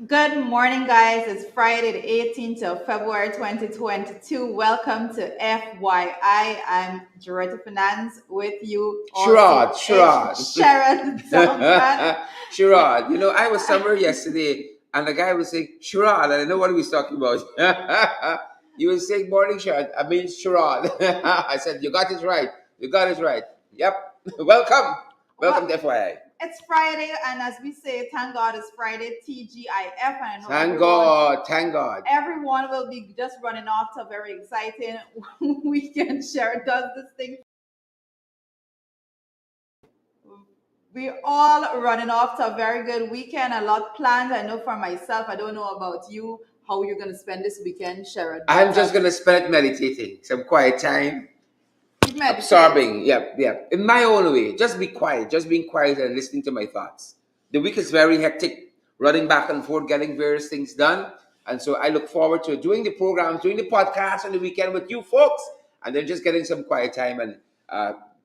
Good morning, guys. It's Friday, the 18th of February 2022. Welcome to FYI. I'm Doretta Finance with you. Also, Sherrod. Sharon Duncan. Sherrod. I was somewhere yesterday and the guy was saying, Sherrod, and I know what he was talking about. He was saying, morning, Sherrod. I mean, Sherrod. I said, you got it right. You got it right. Yep. Welcome. Well, Welcome to FYI. it's Friday, and as we say, thank God it's Friday, TGIF. And I know Thank God. everyone will be just running off to a very exciting weekend. Sharon does this thing. We're all running off to a very good weekend, a lot planned. I know for myself, I don't know about you, how you're going to spend this weekend, Sharon. I'm just going to spend it meditating, some quiet time, absorbing. Yep. In my own way, just be quiet, just being quiet and listening to my thoughts. The week is very hectic, running back and forth, getting various things done. And so I look forward to doing the programs, doing the podcast on the weekend with you folks, and then just getting some quiet time and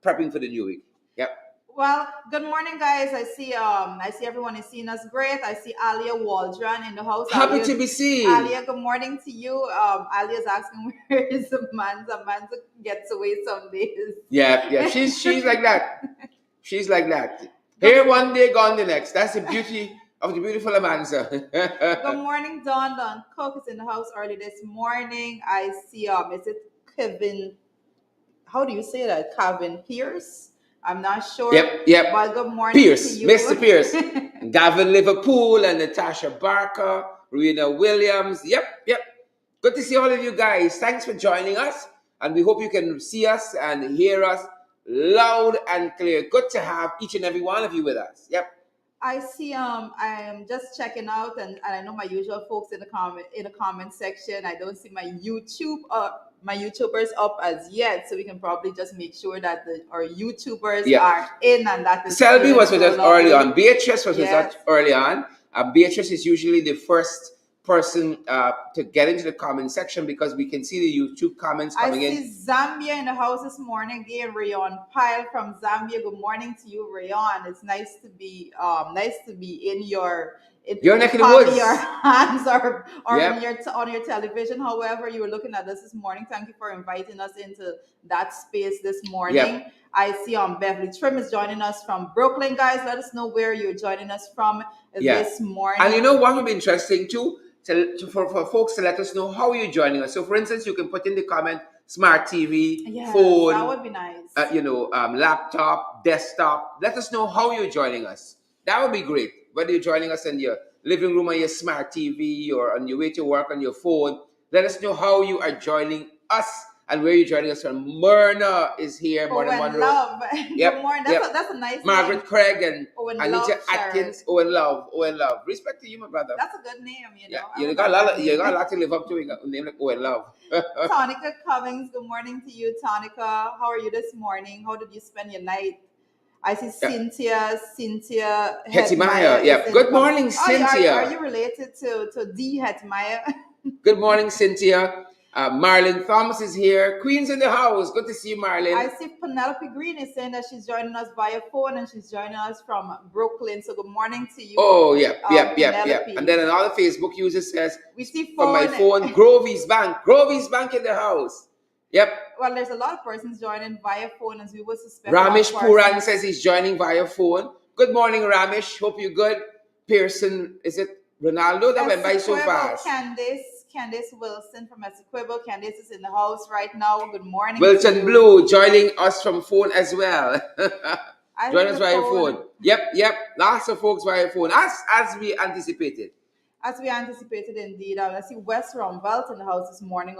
prepping for the new week. Yep. Well, good morning, guys. I see everyone is seeing us great. I see Alia Waldron in the house. Happy to be seen. Alia, good morning to you. Alia is asking where is Amanda. Amanda gets away some days. Yeah. She's like that. She's like that. Here one day, gone the next. That's the beauty of the beautiful Amanda. Good morning, Don. Don Cook is in the house early this morning. I see is it Kevin? How do you say that? Kevin Pierce? I'm not sure. Yep. But good morning Pierce, to you. Mr. Pierce. Gavin Liverpool and Natasha Barker, Rena Williams. Yep. Good to see all of you guys. Thanks for joining us. And we hope you can see us and hear us loud and clear. Good to have each and every one of you with us. Yep. I see I am just checking out, and I know my usual folks in the comment section. I don't see my YouTubers up as yet, so we can probably just make sure that our YouTubers are in, and that is Selby was with us early on. Beatrice was with Yes. us early on. Beatrice is usually the first person to get into the comment section because we can see the YouTube comments coming in. I see Zambia in the house this morning. Again, Rayon Pyle from Zambia. Good morning to you, Rayon. It's nice to be in your neck of the woods. Your hands or Yep. on your television. However, you were looking at us this morning. Thank you for inviting us into that space this morning. Yep. I see Beverly Trim is joining us from Brooklyn. Guys, let us know where you're joining us from this morning. And you know what would be interesting too? For folks to let us know how you're joining us. So, for instance, you can put in the comment smart TV, phone, that would be nice. Laptop, desktop. Let us know how you're joining us. That would be great. Whether you're joining us in your living room on your smart TV or on your way to work on your phone, let us know how you are joining us and where you're joining us from. Myrna is here. Owen Monroe. Love. Yep. Good morning. That's a nice Margaret name. Craig and Owen Anita Love, Atkins. Owen Love. Respect to you, my brother. That's a good name, you know. Yeah, you got a lot to live up to. You got a name like Owen Love. Tonica Cummings. Good morning to you, Tonica. How are you this morning? How did you spend your night? I see Cynthia Hetmeyer. Yeah. Good morning, Cynthia. Are you related to D Hetmeyer? Good morning, Cynthia. Marlon Thomas is here. Queen's in the house. Good to see you, Marlon. I see Penelope Green is saying that she's joining us via phone and she's joining us from Brooklyn. So good morning to you. Oh, yep. And then another Facebook user says, we see from my phone, Grovy's Bank. Grovy's Bank in the house. Yep. Well, there's a lot of persons joining via phone, as we would suspect. Ramesh Puran says he's joining via phone. Good morning, Ramesh. Hope you're good. Pearson, is it Ronaldo? That went by so fast. Candice Wilson from Essequibo. Candice is in the house right now. Good morning. Wilson Blue joining us from phone as well. Join us via phone. Yep. Lots of folks via phone, as we anticipated. As we anticipated, indeed. I see West Romvelt in the house this morning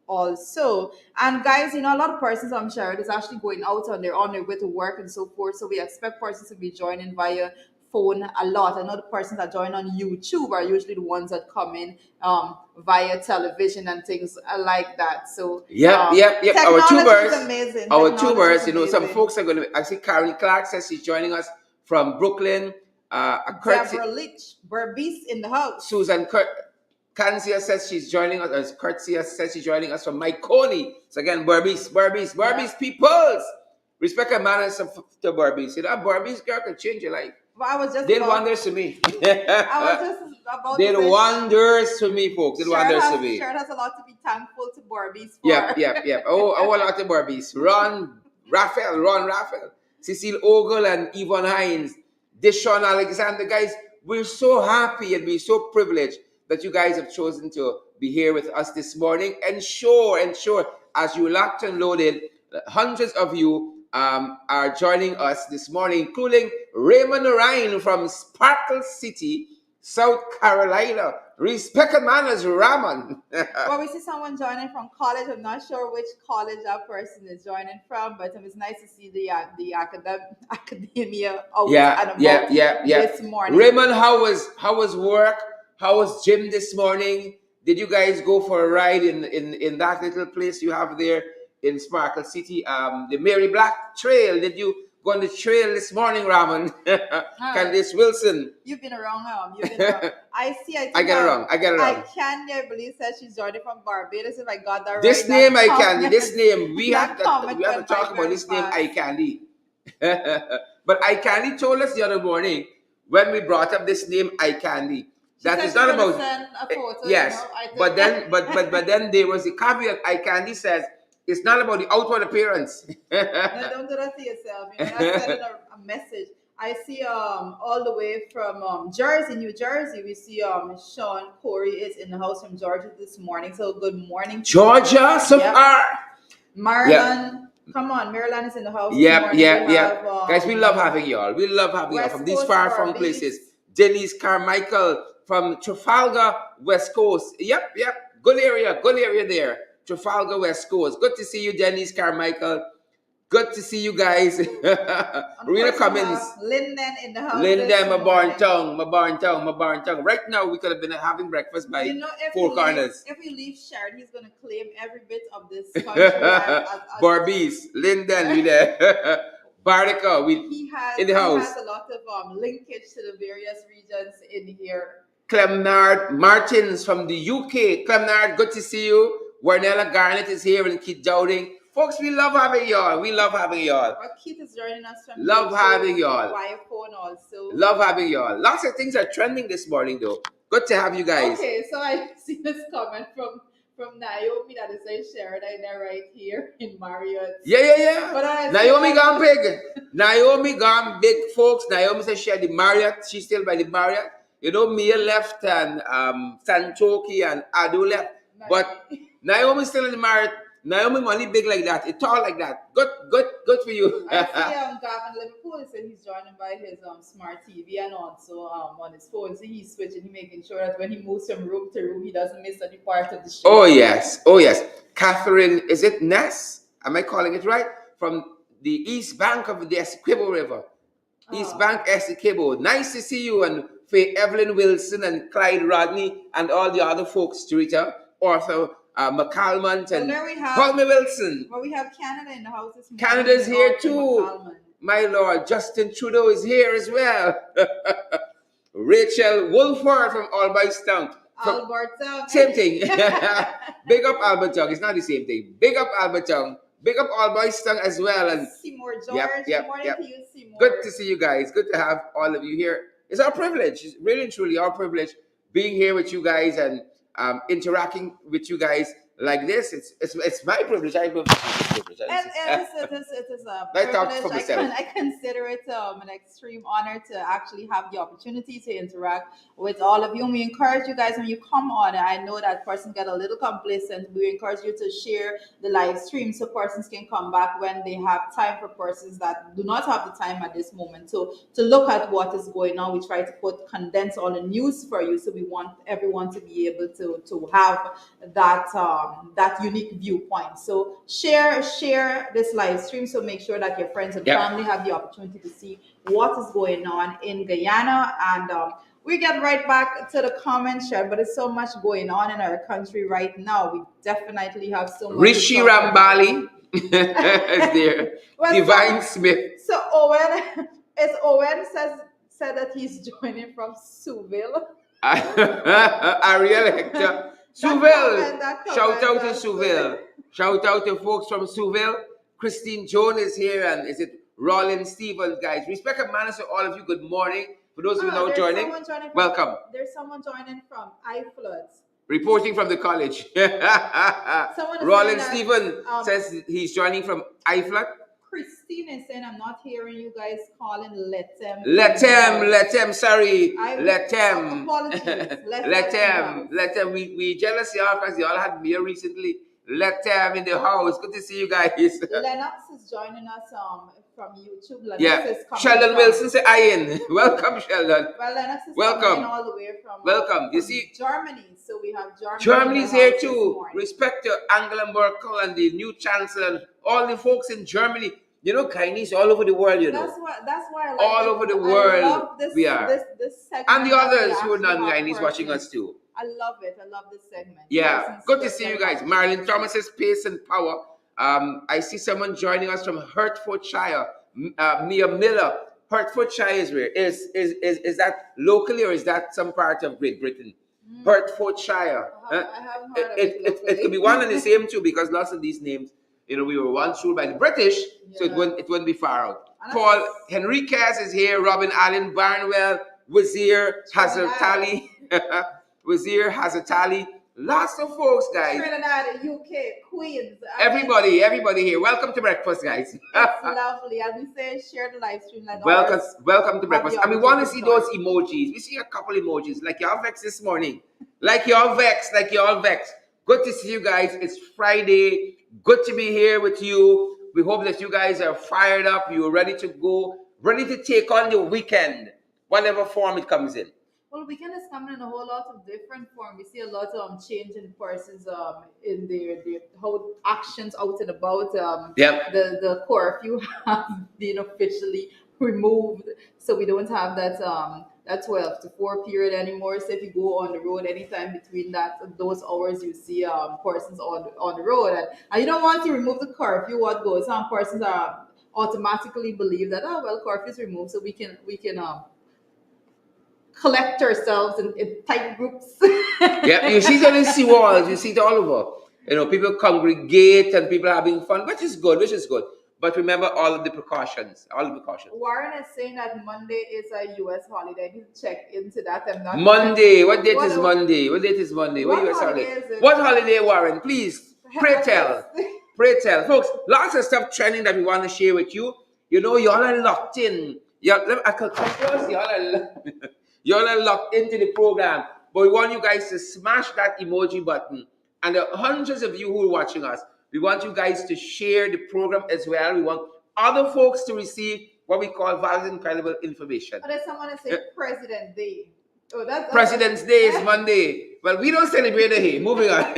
also. And guys, a lot of persons, I'm sure, is actually going out on their way to work and so forth. So we expect persons to be joining via phone a lot. I know the persons that join on YouTube are usually the ones that come in via television and things like that. So Yep. Our tubers, amazing. Some folks are going to. I see Karen Clark says she's joining us from Brooklyn. Deborah Leach, Berbice in the house. Susan Kanzia says she's joining us. As Kurtzia says she's joining us from Mike Coney. So again, Berbice peoples. Respect and manners to Berbice. Berbice girl can change your life. Well, I was just did wonders to me. I about did to say, wonders for me, folks. Did wonders for me. Sharon has a lot to be thankful to Barbies for. Yep. Oh, a lot of Barbies. Ron Raphael, Cecile Ogle, and Yvonne Hines, Deshaun Alexander. Guys, we're so happy and we're so privileged that you guys have chosen to be here with us this morning. And sure, as you locked and loaded, hundreds of you are joining us this morning, including Raymond Ryan from Sparkle City, South Carolina. Respected man as Raman. Well, we see someone joining from college. I'm not sure which college that person is joining from, but it's nice to see the academia out and about this morning. Raymond, how was work? How was gym this morning? Did you guys go for a ride in that little place you have there in Sparkle City? The Mary Black Trail. Did you go on the trail this morning, Raman? Candice Wilson. You've been around, You've been around. I get it wrong. I believe says she's joining from Barbados. If I got that right. This name, I Candy. This name, we have to talk about this name, I Candy. But I Candy told us the other morning when we brought up this name, I Candy. That is not about. Send a photo, yes, but then there was a caveat. I Candy says it's not about the outward appearance. No, don't do that to yourself. That's sending a message. I see all the way from Jersey, New Jersey. We see Sean Corey is in the house from Georgia this morning. So good morning, Georgia. So far, Maryland. Come on, Maryland is in the house. Yeah. Guys, we love having y'all. We love having y'all from these far from places. Denise Carmichael from Trafalgar, West Coast. Yep. Good area there. Trafalgar, West Coast. Good to see you, Denise Carmichael. Good to see you guys. Rena Cummins. Linden in the house. Linden, my barn tongue. Right now, we could have been having breakfast by Four Corners. If we leave Sharon, he's going to claim every bit of this country. Barbies, Linden, we there. Bardica, in the house. He has a lot of linkage to the various regions in here. Clemnard Martins from the UK. Clemnard, good to see you. Warnella Garnett is here and Keith Dowding. Folks, we love having y'all. Well, Keith is joining us from having y'all. Via phone also. Love having y'all. Lots of things are trending this morning, though. Good to have you guys. Okay, so I see this comment from Naomi that is saying Sharon and they're right here in Marriott. Yeah. But Naomi gone big. Naomi gone big, folks. Naomi says she had the Marriott. She's still by the Marriott. You know, Mia left and Santoki and Adu left. But Naomi's still in the Marriott. Naomi money big like that. It's tall like that. Good for you. I see Gavin Liverpool said he's joining by his smart TV and also on his phone. So he's switching, he's making sure that when he moves from room to room, he doesn't miss any part of the show. Oh yes. Catherine, is it Ness? Am I calling it right? From the east bank of the Essequibo River. East Bank Essequibo. Nice to see you and Faye Evelyn Wilson and Clyde Rodney and all the other folks, Rita, Arthur McCalmont and Palmer Wilson. Well, we have Canada in the house this morning. Canada's here too. My Lord, Justin Trudeau is here as well. Rachel Wolford from Albertown. Albertown. Same thing. Big up Albertown. It's not the same thing. Big up Albertown. Big up Albertown as well. And Seymour George. Good morning to you, Seymour. Good to see you guys. Good to have all of you here. It's our privilege. It's really and truly our privilege being here with you guys and interacting with you guys like this. It's my privilege. I love this privilege. It is a privilege. I consider it an extreme honor to actually have the opportunity to interact with all of you. And we encourage you guys when you come on. I know that persons get a little complacent. We encourage you to share the live stream so persons can come back when they have time, for persons that do not have the time at this moment. So to look at what is going on, we try to condense all the news for you. So we want everyone to be able to have that unique viewpoint. So share this live stream. So make sure that your friends and family have the opportunity to see what is going on in Guyana. And we get right back to the comment share, but there's so much going on in our country right now. We definitely have so much. Rishi Rambali is there. Divine Smith. So Owen said that he's joining from Souville. Ariel Hector. Souville. Shout out to Souville. Shout out to folks from Souville. Christine Jones is here, and is it Rollin Stevens, guys? Respect and manners to all of you. Good morning. For those who are now joining, welcome. There's someone joining from iFloods. Reporting from the college. Roland Stephen says he's joining from iFlood. Christine is saying, I'm not hearing you guys calling. Let them. Sorry. Let them. Apologies. Let them. We jealous y'all because y'all had beer recently. Let them in the house. Good to see you guys. Lennox is joining us from YouTube. Lennox is Sheldon Wilson say Ian. Welcome, Sheldon. Well, Lennox is coming all the way from you see Germany. So we have Germany. Germany's here too. Respect to Angela Merkel and the new chancellor and all the folks in Germany. You know, Chinese all over the world, you know. That's why I like all over the world. I love this, we are. This segment. And the others who are non-Chinese watching us too. I love it. I love this segment. Yeah. Good to see you guys. Marilyn Thomas says pace and power. I see someone joining us from Hertfordshire. Mia Miller. Hertfordshire is where? Is that locally or is that some part of Great Britain? Hertfordshire. I haven't heard of it. It could be one and the same too, because lots of these names, you know, we were once ruled by the British, so it wouldn't be far out. Paul Henriquez is here. Robin Allen Barnwell, Wazir Hazatali, Wazir Hazatali. Lots of folks, guys. Trinidad, UK, Queens. Everybody here. Welcome to breakfast, guys. It's lovely. And we say share the live stream like welcome to breakfast. And we want to see those emojis. We see a couple emojis. Like y'all vexed this morning. Like y'all vexed. Good to see you guys. It's Friday. Good to be here with you. We hope that you guys are fired up. You're ready to go. Ready to take on the weekend. Whatever form it comes in. Well, weekend is coming in a whole lot of different form. We see a lot of change in persons in their whole actions out and about. The curfew has been officially removed, so we don't have that 12 to 4 period anymore. So if you go on the road anytime between those hours, you see persons on the road, and you don't want to remove the curfew. What goes on? Persons are automatically believe that curfew is removed, so we can collect ourselves in tight groups. Yeah, you see it on the seawalls, you see it all over. You know, people congregate and people are having fun, which is good. But remember all of the precautions. Warren is saying that Monday is a U.S. holiday. I need to check into that. I'm not Monday. What date is Monday? What US holiday is it? What holiday, Warren? Please, pray tell. Folks, lots of stuff trending that we want to share with you. You know, y'all are locked in. Y'all are locked into the program. But we want you guys to smash that emoji button. And the hundreds of you who are watching us, we want you guys to share the program as well. We want other folks to receive what we call valid and credible information. But there's someone that says President Day. Oh, that's President's Day is Monday. Well, we don't celebrate it here. Moving on.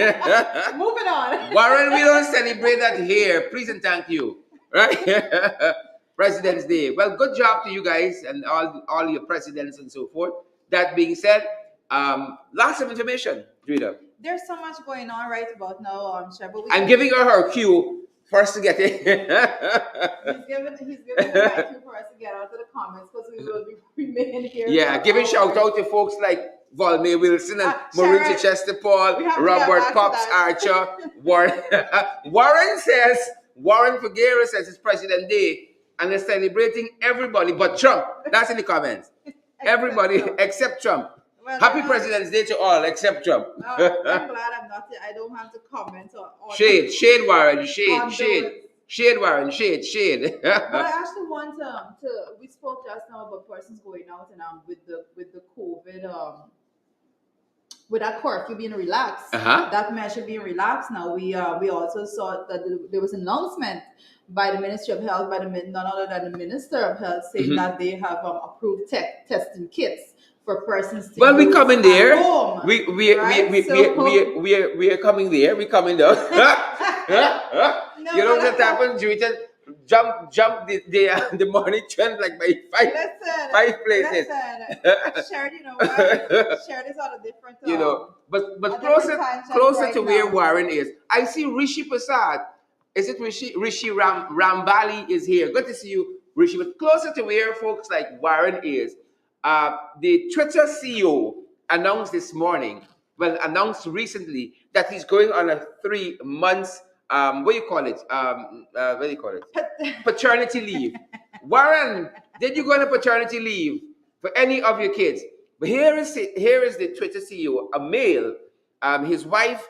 Moving on. Warren, we don't celebrate that here. Please and thank you. Right? President's Day. Well, good job to you guys and all your presidents and so forth. That being said, lots of information, Drita. There's so much going on right about now, Sheba. I'm giving her cue for us to get it. he's giving my cue for us to get out of the comments because we will remain here. Yeah, giving shout out to folks like Volney Wilson and Maureen Chichester Paul, Robert Pops Archer, Warren. Warren Figueroa says it's President Day and they're celebrating everybody but Trump. That's in the comments. Everybody except Trump. Well, Happy President's Day to all except Trump. I'm glad I don't have to comment on Shade, Warren, shade, Warren, shade. But I actually want we spoke just now about persons going out and with the COVID with that curfew being relaxed, that measure being relaxed now. We also saw that there was an announcement by the Ministry of Health, none other than the Minister of Health, saying that they have approved testing kits for persons to we coming there. Home, we are coming there. We coming there. You know what happened? Jump the money trend like by five places. Shared, you know, shared is on a different. You know, but closer to where Warren is. I see Rishi Prasad. Is it Rishi Rambali is here? Good to see you, Rishi. But closer to where folks like Warren is, the Twitter CEO announced recently that he's going on a 3 months paternity leave. Warren, did you go on a paternity leave for any of your kids. But here is the Twitter CEO, a male. His wife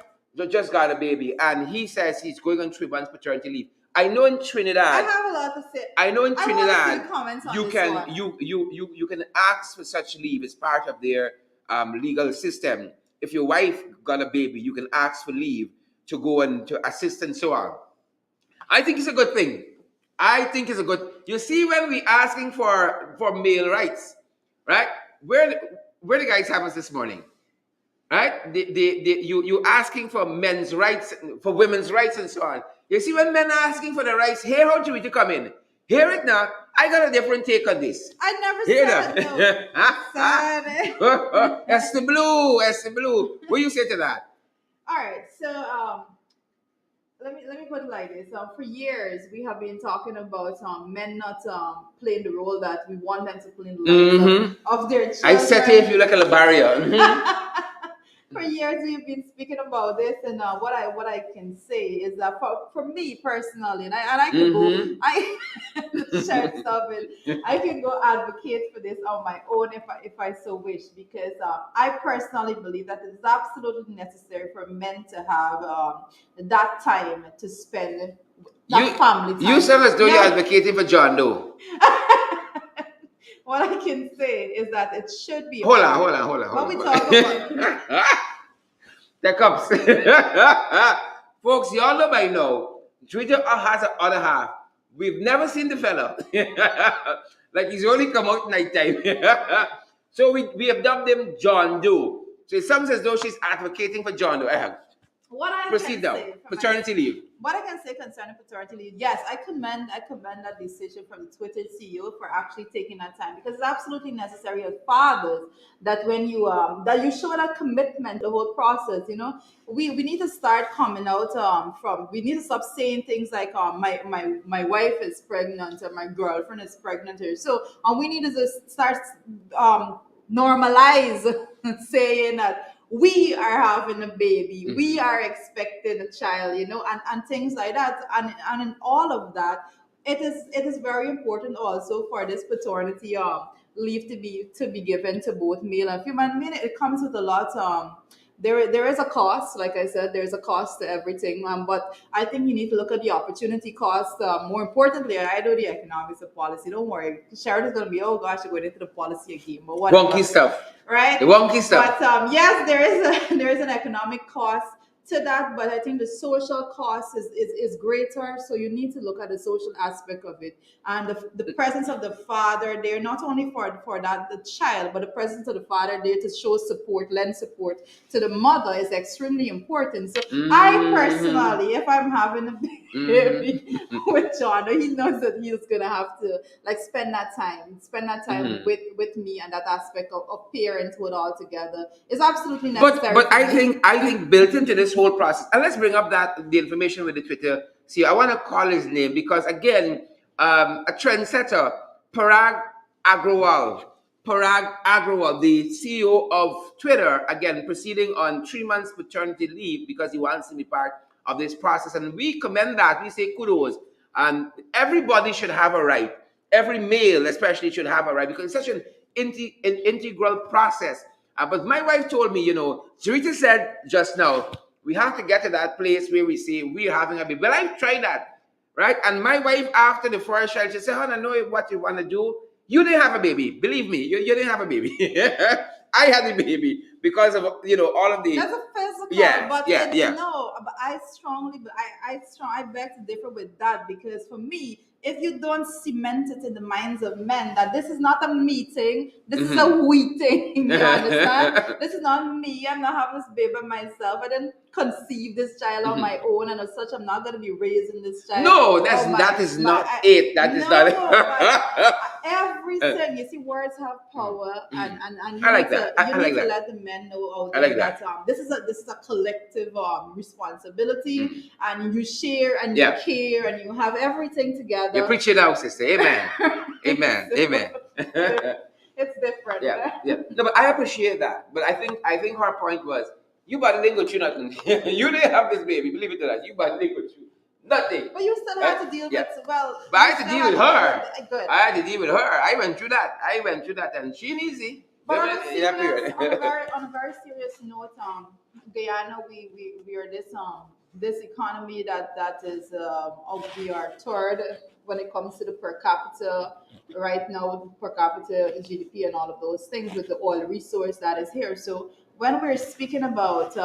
just got a baby, and he says he's going on 3 months paternity leave. I know in Trinidad. I have a lot to say. I know in I want to see Trinidad, the comments on you this can one. you can ask for such leave as part of their legal system. If your wife got a baby, you can ask for leave to go and to assist and so on. I think it's a good thing. I think it's a good. You see, when we asking for male rights, right? Where where the guys have us this morning, right? You asking for men's rights, for women's rights, and so on. You see, when men are asking for the rights, here how do we to come in? Hear it now. I got a different take on this. I never Hear said that? no. Said it. That's the blue. That's the blue. What do you say to that? All right, so let me put it like this. For years, we have been talking about men not playing the role that we want them to play in the lives of their children. I said if you like a barrier. For years, we've been speaking about this, and what I can say is that for me personally, and I can go, I share stuff, and I can go advocate for this on my own if I so wish, because I personally believe that it's absolutely necessary for men to have that time to spend that family time. You sound as though you're Now, advocating for John Doe. what I can say is that it should be. Hold on. When we talk about There comes. Folks, y'all know by now, Twitter has an other half. We've never seen the fella. Like he's only come out nighttime. So we have dubbed him John Doe. So it sounds as though she's advocating for John Doe. what I Proceed can now. say Paternity leave. what I can say concerning paternity leave, yes, I commend that decision from the Twitter CEO for actually taking that time, because it's absolutely necessary as fathers that when you that you show that commitment the whole process. We need to start coming out from we need to stop saying things like my wife is pregnant or my girlfriend is pregnant, or so we need to just start normalize saying that we are having a baby, we are expecting a child, and things like that. And in all of that, it is very important also for this paternity leave to be given to both male and female. I mean, it comes with a lot. There is a cost, like I said, there's a cost to everything. But I think you need to look at the opportunity cost. More importantly, I do the economics of policy. Don't worry, Sharon is gonna be, oh gosh, you're going into the policy again, but what Wonky stuff. right? The wonky stuff. But yes, there is an economic cost to that, but I think the social cost is greater. So you need to look at the social aspect of it, and the presence of the father there, not only for that the child, but the presence of the father there to show support, lend support to the mother is extremely important. So I personally, if I'm having a baby with John, he knows that he's gonna have to like spend that time with me, and that aspect of parenthood altogether is absolutely necessary. But I think built into this whole process, and let's bring up the information with the Twitter. See, I want to call his name because again, a trendsetter, Parag Agrawal, the CEO of Twitter, again proceeding on 3 months paternity leave because he wants to be part of this process, and we commend that. We say kudos, and everybody should have a right. Every male, especially, should have a right because it's such an integral process. But my wife told me, Sarita said just now, we have to get to that place where we say we're having a baby. Well, I've tried that, right? And my wife, after the first child, she said, "Hon, I know what you want to do. You didn't have a baby. Believe me, you didn't have a baby. I had a baby because of all of the." That's a physical, but no, but I beg to differ with that, because for me, if you don't cement it in the minds of men that this is not a meeting, this is a we thing, you understand? This is not me. I'm not having this baby by myself. I didn't conceive this child on my own, and as such, I'm not going to be raising this child. No, that is not it. That is not it. Everything, you see, words have power, and you I like need that. to, I you like need to that. let the men know out I there like that. this is a collective responsibility, and you share and you care and you have everything together. You preach it out, sister. Amen. Amen. Amen. It's different. Yeah. No, but I appreciate that. But I think her point was, you body didn't go through nothing. You didn't have this baby. Believe it or not, you body didn't go through Nothing. But you still had to deal Yeah. with, well, But I had to deal with her. Good. I had to deal with her. I went through that. And she ain't easy. But In that period. on a very serious note, Guyana, we are this economy that is we are third when it comes to the per capita right now, per capita GDP and all of those things with the oil resource that is here. So when we're speaking about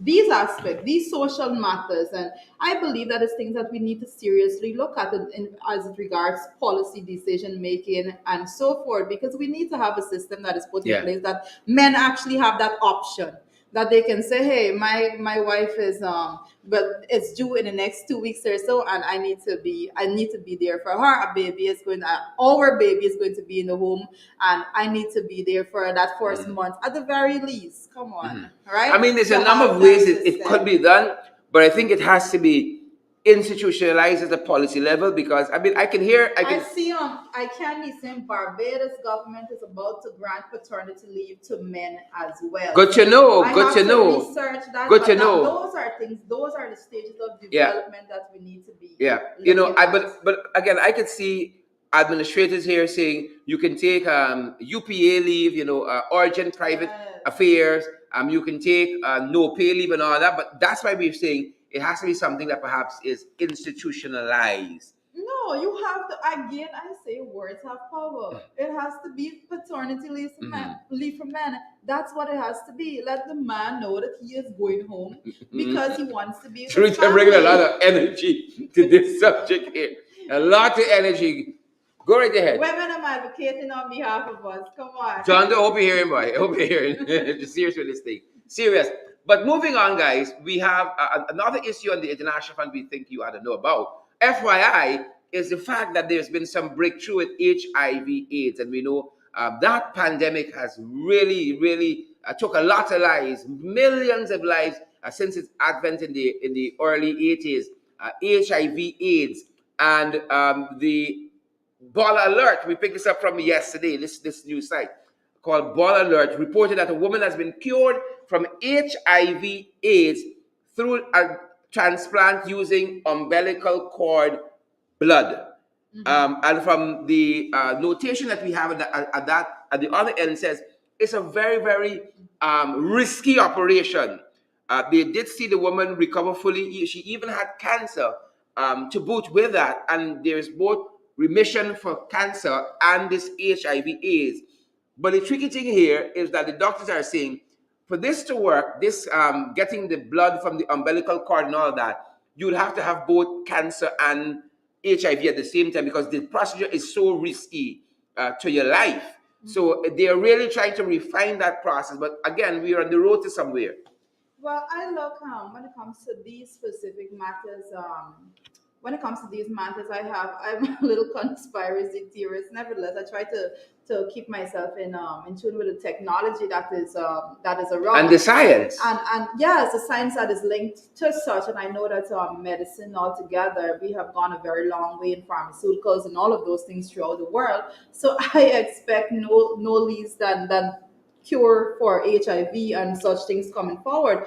these aspects, these social matters, and I believe that is things that we need to seriously look at as it regards policy decision making and so forth, because we need to have a system that is put in place that men actually have that option, that they can say, hey, my wife is but it's due in the next 2 weeks or so, and I need to be there for her. Our baby is going to be in the home, and I need to be there for that first month at the very least. Come on, right? I mean, there's a number of ways it could be done, but I think it has to be institutionalized at the policy level, because I mean, I see I can be saying Barbados government is about to grant paternity leave to men as well. Good to know. I Good have to know. Research that. Good to know. Those are things. Those are the stages of development that we need to be. Yeah, but again, I could see administrators here saying you can take UPA leave, urgent private affairs. You can take no pay leave and all that. But that's why we're saying it has to be something that perhaps is institutionalized. No, you have to, again, I say words have power. It has to be paternity leave for men. That's what it has to be. Let the man know that he is going home because he wants to be with his Truth, I'm bringing a lot of energy to this subject here. A lot of energy. Go right ahead. Women are advocating on behalf of us. Come on. John, I hope you're hearing, boy. I hope you're hearing. Serious with this thing. Serious. But moving on, guys, we have another issue on the international front we think you ought to know about. FYI is the fact that there's been some breakthrough with HIV/AIDS, and we know that pandemic has really took a lot of lives, millions of lives since its advent in the early 80s. HIV/AIDS and the Ball Alert. We picked this up from yesterday. This news site called Ball Alert reported that a woman has been cured from HIV/AIDS through a transplant using umbilical cord blood. And from the notation that we have at the other end says it's a very risky operation. They did see the woman recover fully. She even had cancer to boot with that, and there's both remission for cancer and this HIV/AIDS. But the tricky thing here is that the doctors are saying for this to work, this getting the blood from the umbilical cord and all that, you would have to have both cancer and HIV at the same time, because the procedure is so risky to your life. So they're really trying to refine that process. But again, we are on the road to somewhere. Well, I look when it comes to these specific matters. When it comes to these matters, I'm a little conspiracy theorist. Nevertheless, I try to keep myself in tune with the technology that is around, and the science, and yes, the science that is linked to such. And I know that medicine altogether, we have gone a very long way in pharmaceuticals and all of those things throughout the world. So I expect no least than cure for HIV and such things coming forward.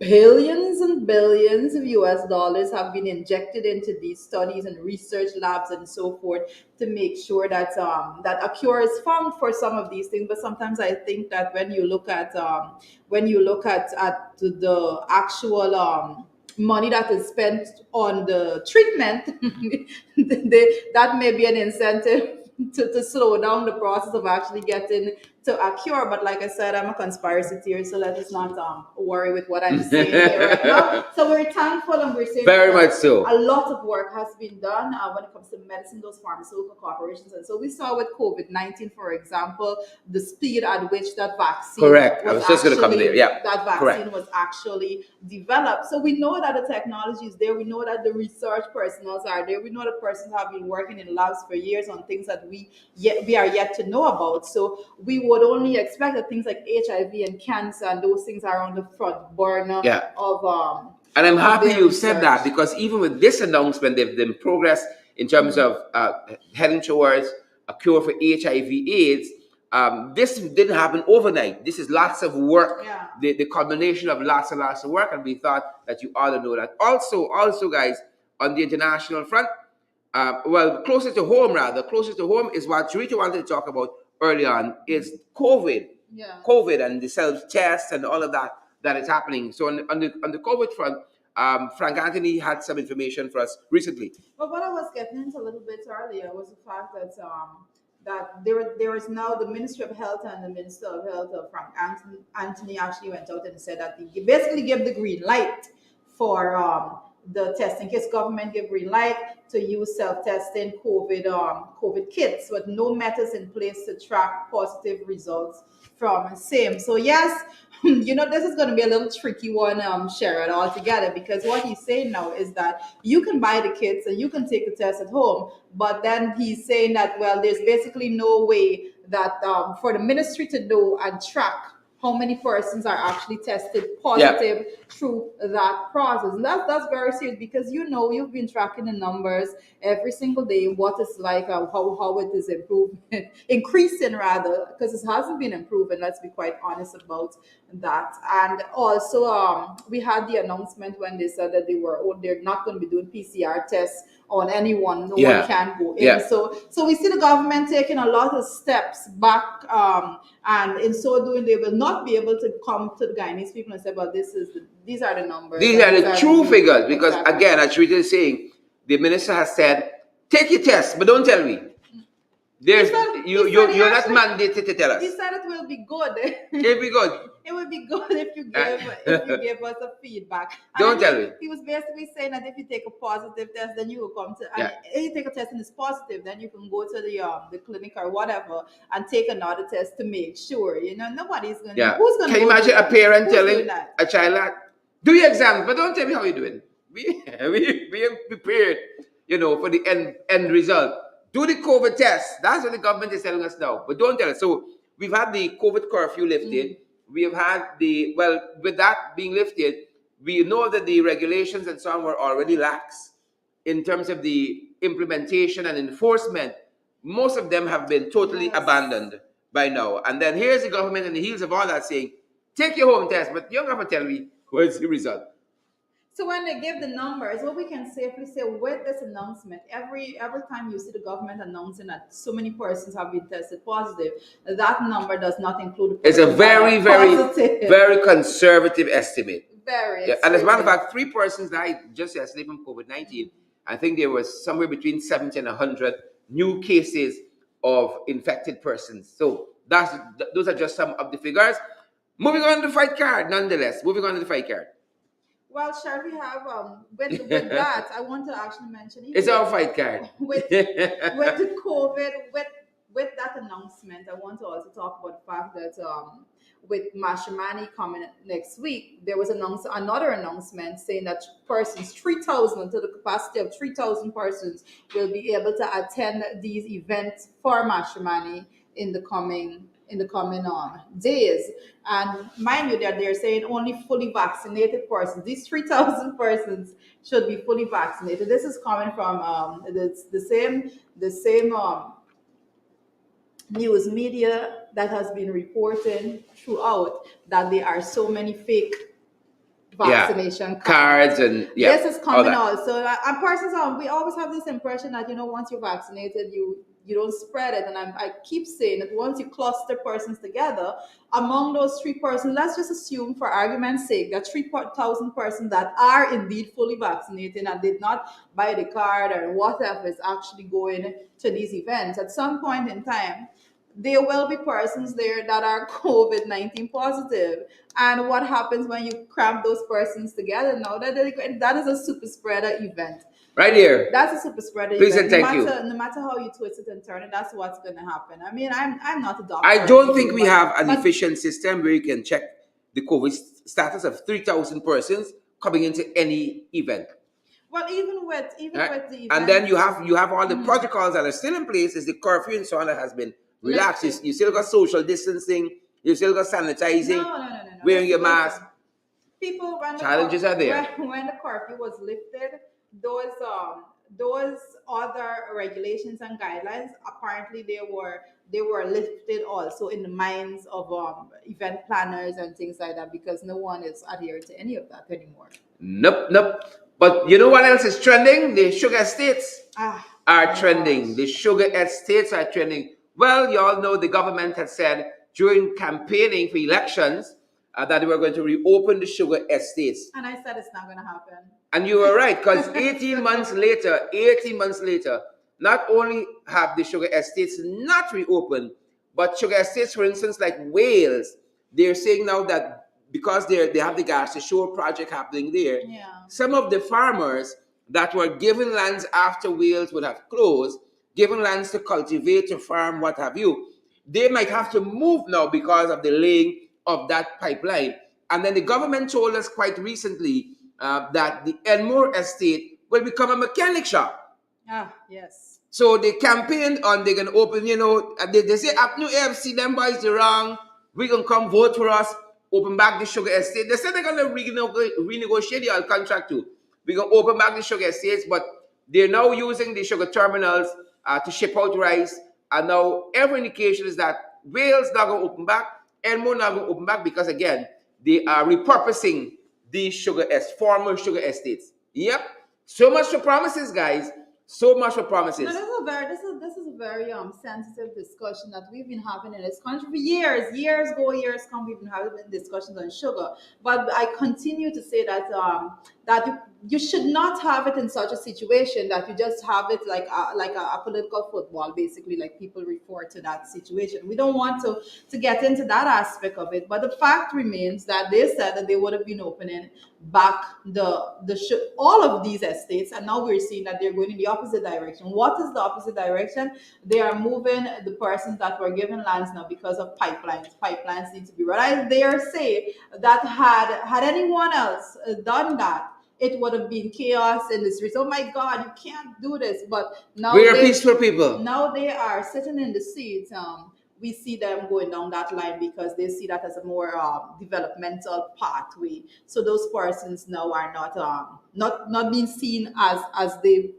Billions and billions of US dollars have been injected into these studies and research labs and so forth to make sure that that a cure is found for some of these things. But sometimes I think that when you look at the actual money that is spent on the treatment, that may be an incentive to slow down the process of actually getting to a cure. But like I said, I'm a conspiracy theorist, so let us not worry with what I'm saying here right now. So we're thankful, and we're saying very much so. A lot of work has been done when it comes to medicine, those pharmaceutical corporations. And so we saw with COVID-19, for example, the speed at which that vaccine correct. I was just going to come there. Yeah, that vaccine was actually developed. So we know that the technology is there. We know that the research personnel are there. We know the persons have been working in labs for years on things that we are yet to know about. So we would only expect that things like HIV and cancer and those things are on the front burner of and I'm happy you said that, because even with this announcement, they've been progress in terms of heading towards a cure for HIV/AIDS. This didn't happen overnight. This is lots of work. Yeah. The combination of lots and lots of work, and we thought that you ought to know that. Also, guys, on the international front, well, closer to home is what Rita wanted to talk about early on, is COVID. Yeah. COVID and the self-test and all of that is happening. So on the COVID front, Frank Anthony had some information for us recently. But what I was getting into a little bit earlier was the fact that there is now the Ministry of Health and the Minister of Health, Frank Anthony actually went out and said that he basically gave the green light for the testing. In case government give green light to use self-testing COVID kits, with no methods in place to track positive results from same. So yes, this is going to be a little tricky one, Sharon, altogether, because what he's saying now is that you can buy the kits and you can take the test at home, but then he's saying that, well, there's basically no way that for the ministry to know and track how many persons are actually tested positive through that process. And that's very serious, because you've been tracking the numbers every single day, what it's like, how it is improving, increasing rather, because it hasn't been improving. Let's be quite honest about that. And also, we had the announcement when they said that they're not going to be doing PCR tests on anyone. No one can go in. So we see the government taking a lot of steps back, and in so doing, they will not be able to come to the Guyanese people and say, "Well, these are the numbers. These are the true figures." Because exactly. Again, as Rita is saying, the minister has said, "Take your test, but don't tell me." You're not mandated to tell us. He said it will be good. It'll be good. It would be good if you gave us a feedback. Don't tell me. He was basically saying that if you take a positive test, then you will come to. And if you take a test and it's positive, then you can go to the clinic or whatever and take another test to make sure. Nobody's going. Yeah. Who's going? Can you imagine a parent telling a child that, "Do your exam, but don't tell me how you're doing." We are prepared, for the end result. Do the COVID test. That's what the government is telling us now. But don't tell us. So we've had the COVID curfew lifted. We have had with that being lifted, we know that the regulations and so on were already lax in terms of the implementation and enforcement. Most of them have been totally abandoned by now. And then here's the government in the heels of all that saying, "Take your home test, but you're not going to tell me what's the result." So when they give the numbers, what we can safely say with this announcement, every time you see the government announcing that so many persons have been tested positive, that number does not include. It's a very, very conservative estimate. Very. And as a matter of fact, 3 persons died just yesterday from COVID-19. I think there was somewhere between 70 and 100 new cases of infected persons. So those are just some of the figures. Moving on to the fight card, nonetheless. Well, shall we have with that? I want to actually mention it's our fight card with the COVID with that announcement. I want to also talk about the fact that with Mashimani coming next week, there was another announcement saying that 3,000 to the capacity of 3,000 persons will be able to attend these events for Mashimani in the coming days. And mind you that they're saying only fully vaccinated persons. These 3,000 persons should be fully vaccinated. This is coming from the same news media that has been reporting throughout that there are so many fake vaccination cards and this is coming also. And persons we always have this impression that once you're vaccinated you don't spread it. And I keep saying that once you cluster persons together, among those 3 persons, let's just assume for argument's sake that 3,000 persons that are indeed fully vaccinated and did not buy the card or whatever is actually going to these events. At some point in time, there will be persons there that are COVID-19 positive. And what happens when you cramp those persons together? Now that is a super spreader event. Right here. That's a super spreader. Please and thank you. No matter how you twist it and turn it, that's what's going to happen. I mean, I'm not a doctor. I don't think we have an efficient system where you can check the COVID status of 3,000 persons coming into any event. Well, even with the event, and then you have all the protocols that are still in place. Is the curfew and so on that has been relaxed. You still got social distancing. You still got sanitizing. No. Wearing your mask. People, challenges are there. When the curfew was lifted, those those other regulations and guidelines, apparently they were lifted also in the minds of event planners and things like that, because no one is adhering to any of that anymore. Nope, nope. But you know what else is trending? The sugar estates are my trending. gosh. The sugar estates are trending. Well, you all know the government had said during campaigning for elections that they were going to reopen the sugar estates. And I said it's not going to happen. And you were right, because 18 months later, not only have the sugar estates not reopened, but sugar estates, for instance, like Wales, they're saying now that because they have the gas to shore project happening there, Yeah. some of the farmers that were given lands after Wales would have closed, given lands to cultivate, to farm, what have you, they might have to move now because of the laying of that pipeline. And then the government told us quite recently that the Elmore estate will become a mechanic shop. Yes. So they campaigned on they're gonna open, they say Apnu AFC, them boys the wrong, we gonna come vote for us, open back the sugar estate. They said they're gonna renegotiate the contract too. We're gonna open back the sugar estates, but they're now using the sugar terminals to ship out rice. And now every indication is that Wales not gonna open back, Elmo not gonna open back, because again, they are repurposing these former sugar estates. Yep. So much for promises, guys. So much for promises. No, this is a very sensitive discussion that we've been having in this country for years. Years go, years come. We've been having discussions on sugar, but I continue to say that you should not have it in such a situation that you just have it like a political football, basically, like people refer to that situation. We don't want to get into that aspect of it, but the fact remains that they said that they would have been opening back all of these estates, and now we're seeing that they're going in the opposite direction. What is the opposite direction? They are moving the persons that were given lands now because of pipelines need to be run. I dare say that had anyone else done that, it would have been chaos in the streets. Oh my God, you can't do this. But now we are peaceful people. Now they are sitting in the seats. We see them going down that line because they see that as a more developmental pathway. So those persons now are not being seen as they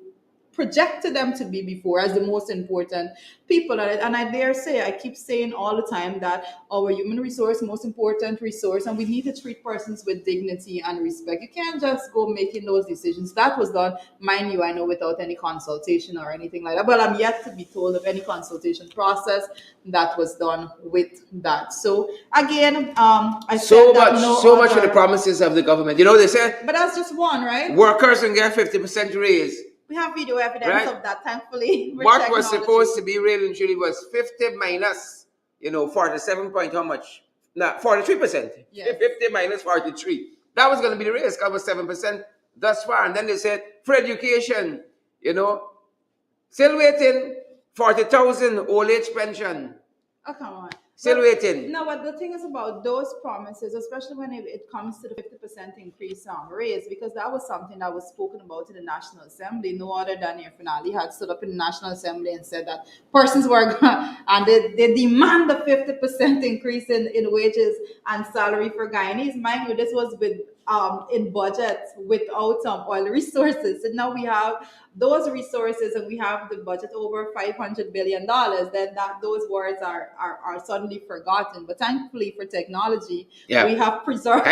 projected them to be before, as the most important people. And I dare say, I keep saying all the time that our human resource, most important resource, and we need to treat persons with dignity and respect. You can't just go making those decisions. That was done, mind you, I know, without any consultation or anything like that. But I'm yet to be told of any consultation process that was done with that. So again, I so said that much for the promises of the government. They said, but that's just one, right? Workers can get 50% raise. We have video evidence of that, thankfully. What was supposed to be real and truly was 50 minus, 47 point how much? No, 43%. Yes. 50 minus 43. That was going to be the raise, because it was 7% thus far. And then they said, for education, still waiting, 40,000 old age pension. Oh, come on. Still waiting. No, but the thing is about those promises, especially when it comes to the 50% increase raise, because that was something that was spoken about in the National Assembly. No other than your finale had stood up in the National Assembly and said that persons were and they demand the 50% increase in wages and salary for Guyanese. Mind you, this was with in budget without oil resources. And now we have those resources and we have the budget over $500 billion, then those words are suddenly forgotten. But thankfully for technology, we have preserved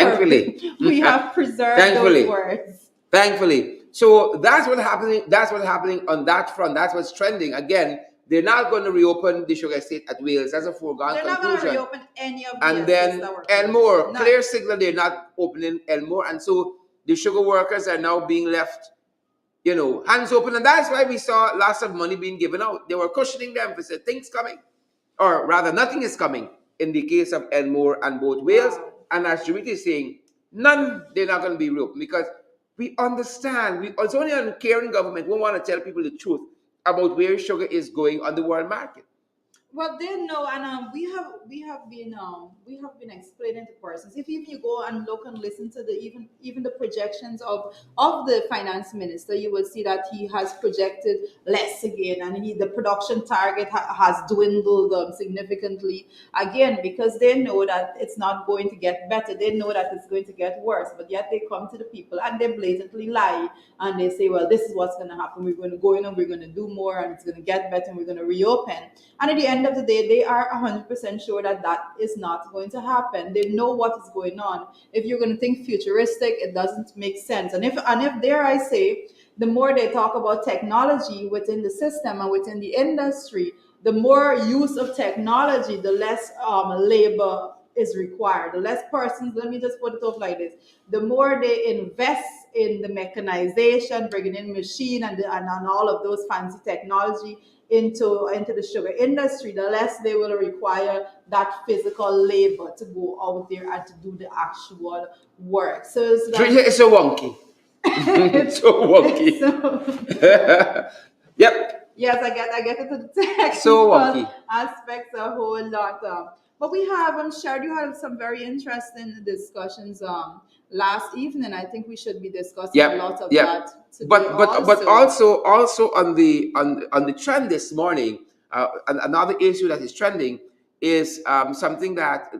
we have preserved those words. Thankfully. So that's what's happening on that front. That's what's trending. Again, they're not going to reopen the sugar estate at Wales. That's a foregone conclusion. They're not going to reopen any of the and then Elmore, clear signal they're not opening Elmore. And so the sugar workers are now being left, hands open. And that's why we saw lots of money being given out. They were cushioning them for said things coming. Or rather, nothing is coming in the case of Elmore and both Wales. Wow. And as Judith is saying, they're not going to be reopened, because we understand. It's only an caring government. We want to tell people the truth about where sugar is going on the world market. Well, they know, and we have been explaining to persons. If even you go and look and listen to the even the projections of the finance minister, you will see that he has projected less again, and the production target has dwindled significantly again, because they know that it's not going to get better. They know that it's going to get worse, but yet they come to the people and they blatantly lie, and they say, well, this is what's going to happen. We're going to go in and we're going to do more, and it's going to get better, and we're going to reopen. And at the end of the day, they are 100% sure that that is not going to happen. They know what is going on. If you're going to think futuristic, it doesn't make sense. And if dare I say, the more they talk about technology within the system and within the industry, the more use of technology, the less labor is required. The less persons, let me just put it up like this, the more they invest in the mechanization, bringing in machine and all of those fancy technology into the sugar industry, the less they will require that physical labor to go out there and to do the actual work. It's so wonky. It's so wonky. Yep. Yes, I get into the technical So wonky. aspects a whole lot. But we have, I'm sure you had some very interesting discussions last evening. I think we should be discussing a lot of that today. But also on the trend this morning, another issue that is trending is something that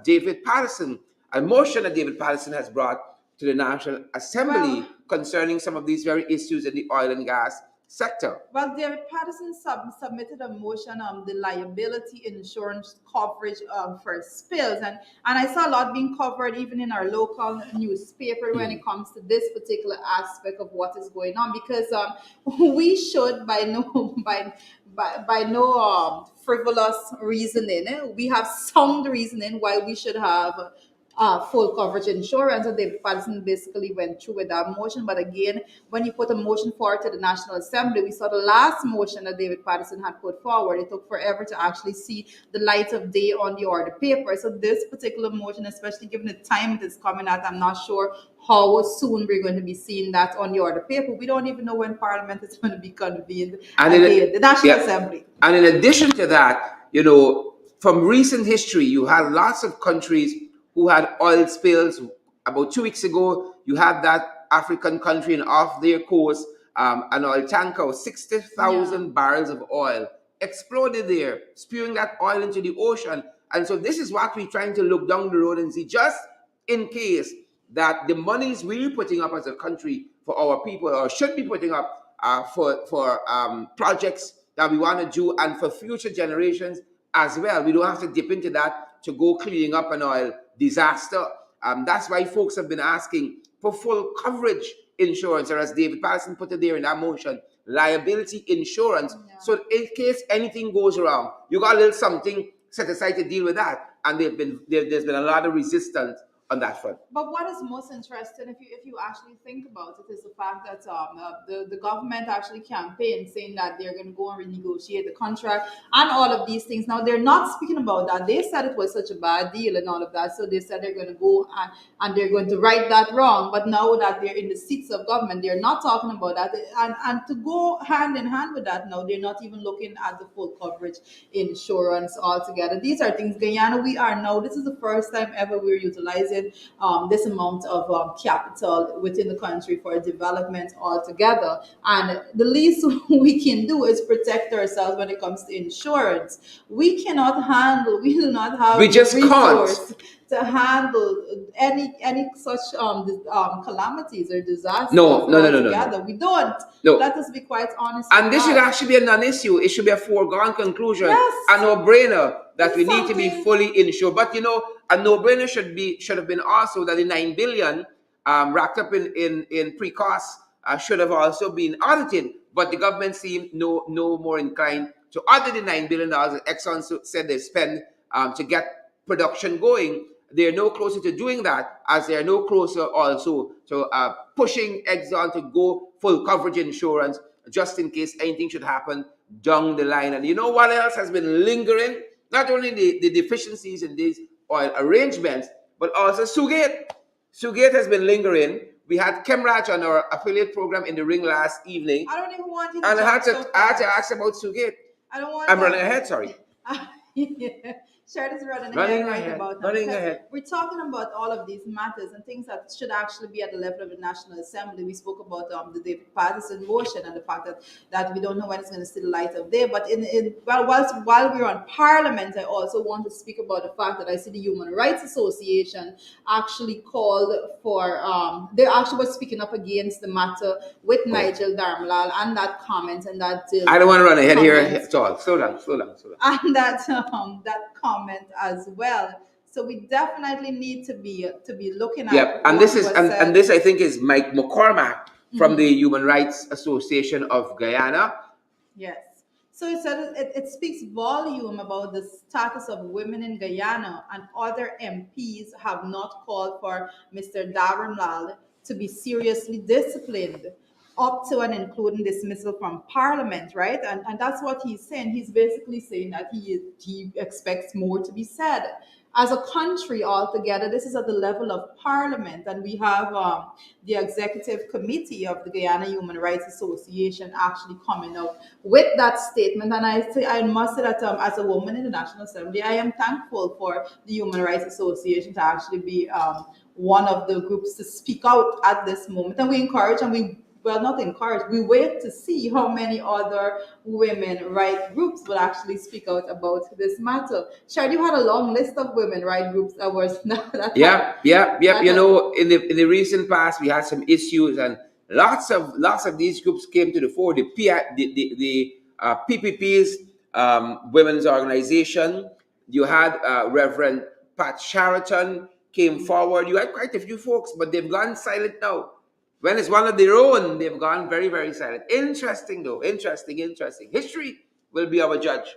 David Patterson, a motion that David Patterson has brought to the National Assembly concerning some of these very issues in the oil and gas sector. Well, David Patterson submitted a motion on the liability insurance coverage for spills, and I saw a lot being covered even in our local newspaper when it comes to this particular aspect of what is going on, because we should by no by no frivolous reasoning. We have sound reasoning why we should have full coverage insurance. And David Patterson basically went through with that motion. But again, when you put a motion forward to the National Assembly, we saw the last motion that David Patterson had put forward. It took forever to actually see the light of day on the order paper. So this particular motion, especially given the time it is coming at, I'm not sure how soon we're going to be seeing that on the order paper. We don't even know when Parliament is going to be convened again, the National Assembly. And in addition to that, from recent history, you had lots of countries who had oil spills. About 2 weeks ago, you had that African country and off their coast, an oil tanker, 60,000 barrels of oil exploded there, spewing that oil into the ocean. And so this is what we're trying to look down the road and see, just in case that the monies we're putting up as a country for our people, or should be putting up for projects that we want to do and for future generations as well. We don't have to dip into that to go cleaning up an oil disaster. That's why folks have been asking for full coverage insurance, or as David Patterson put it there in that motion, liability insurance. So in case anything goes wrong, you got a little something set aside to deal with that. And there's been a lot of resistance on that front. But what is most interesting, if you actually think about it, is the fact that the government actually campaigned saying that they're going to go and renegotiate the contract and all of these things. Now they're not speaking about that. They said it was such a bad deal and all of that, so they said they're going to go and they're going to right that wrong. But now that they're in the seats of government, they're not talking about that. And to go hand in hand with that, now they're not even looking at the full coverage insurance altogether. These are things, Guyana, this is the first time ever we're utilizing this amount of capital within the country for development altogether. And the least we can do is protect ourselves when it comes to insurance. We do not have We just resource can't. to handle any such calamities or disasters. No. We don't. No. Let us be quite honest. And this should actually be a non-issue. It should be a foregone conclusion, Yes. a no-brainer that we need to be Something- fully insured. But a no-brainer should have been also that the 9 billion wrapped up in pre-costs should have also been audited. But the government seemed no more inclined to audit the $9 billion that Exxon said they spend to get production going. They're no closer to doing that, as they're no closer also to pushing Exxon to go full coverage insurance just in case anything should happen down the line. And you know what else has been lingering? Not only the deficiencies in these oil arrangements, but also Sugate. Sugate has been lingering. We had Kemraj on our affiliate program in the ring last evening. I don't even want you to And I had jump to ask about Sugate. I don't want I'm running ahead, sorry. Yeah. Sharon is running ahead Running right ahead, about now running because ahead. we're talking about all of these matters and things that should actually be at the level of the National Assembly. We spoke about the David Patterson motion and the fact that we don't know when it's going to see the light of day. But while we're on Parliament, I also want to speak about the fact that I see the Human Rights Association actually called for they actually was speaking up against the matter with Oh. Nigel Darmlal and that comment and that I don't want to run ahead here comment at all. Slow down, slow down, slow down. and that comment as well. So we definitely need to be looking at Yep, and what this is was and said. this I think is Mike McCormack from the Human Rights Association of Guyana. Yes. So it said it speaks volume about the status of women in Guyana, and other MPs have not called for Mr. Darren Lal to be seriously disciplined, up to and including dismissal from Parliament, right? And that's what he's saying. He's basically saying that he expects more to be said. As a country altogether, this is at the level of Parliament, and we have the executive committee of the Guyana Human Rights Association actually coming up with that statement. And I must say that as a woman in the National Assembly, I am thankful for the Human Rights Association to actually be one of the groups to speak out at this moment. And we encourage and we well, not encourage. We wait to see how many other women right groups will actually speak out about this matter. Shard, you had a long list of women right groups that was that Yep, yep, yep. that You had, know, in the recent past, we had some issues, and lots of these groups came to the fore. The PPP's women's organization. You had Reverend Pat Sheraton came forward. You had quite a few folks, but they've gone silent now. When it's one of their own, they've gone very, very silent. Interesting, though. Interesting, interesting. History will be our judge.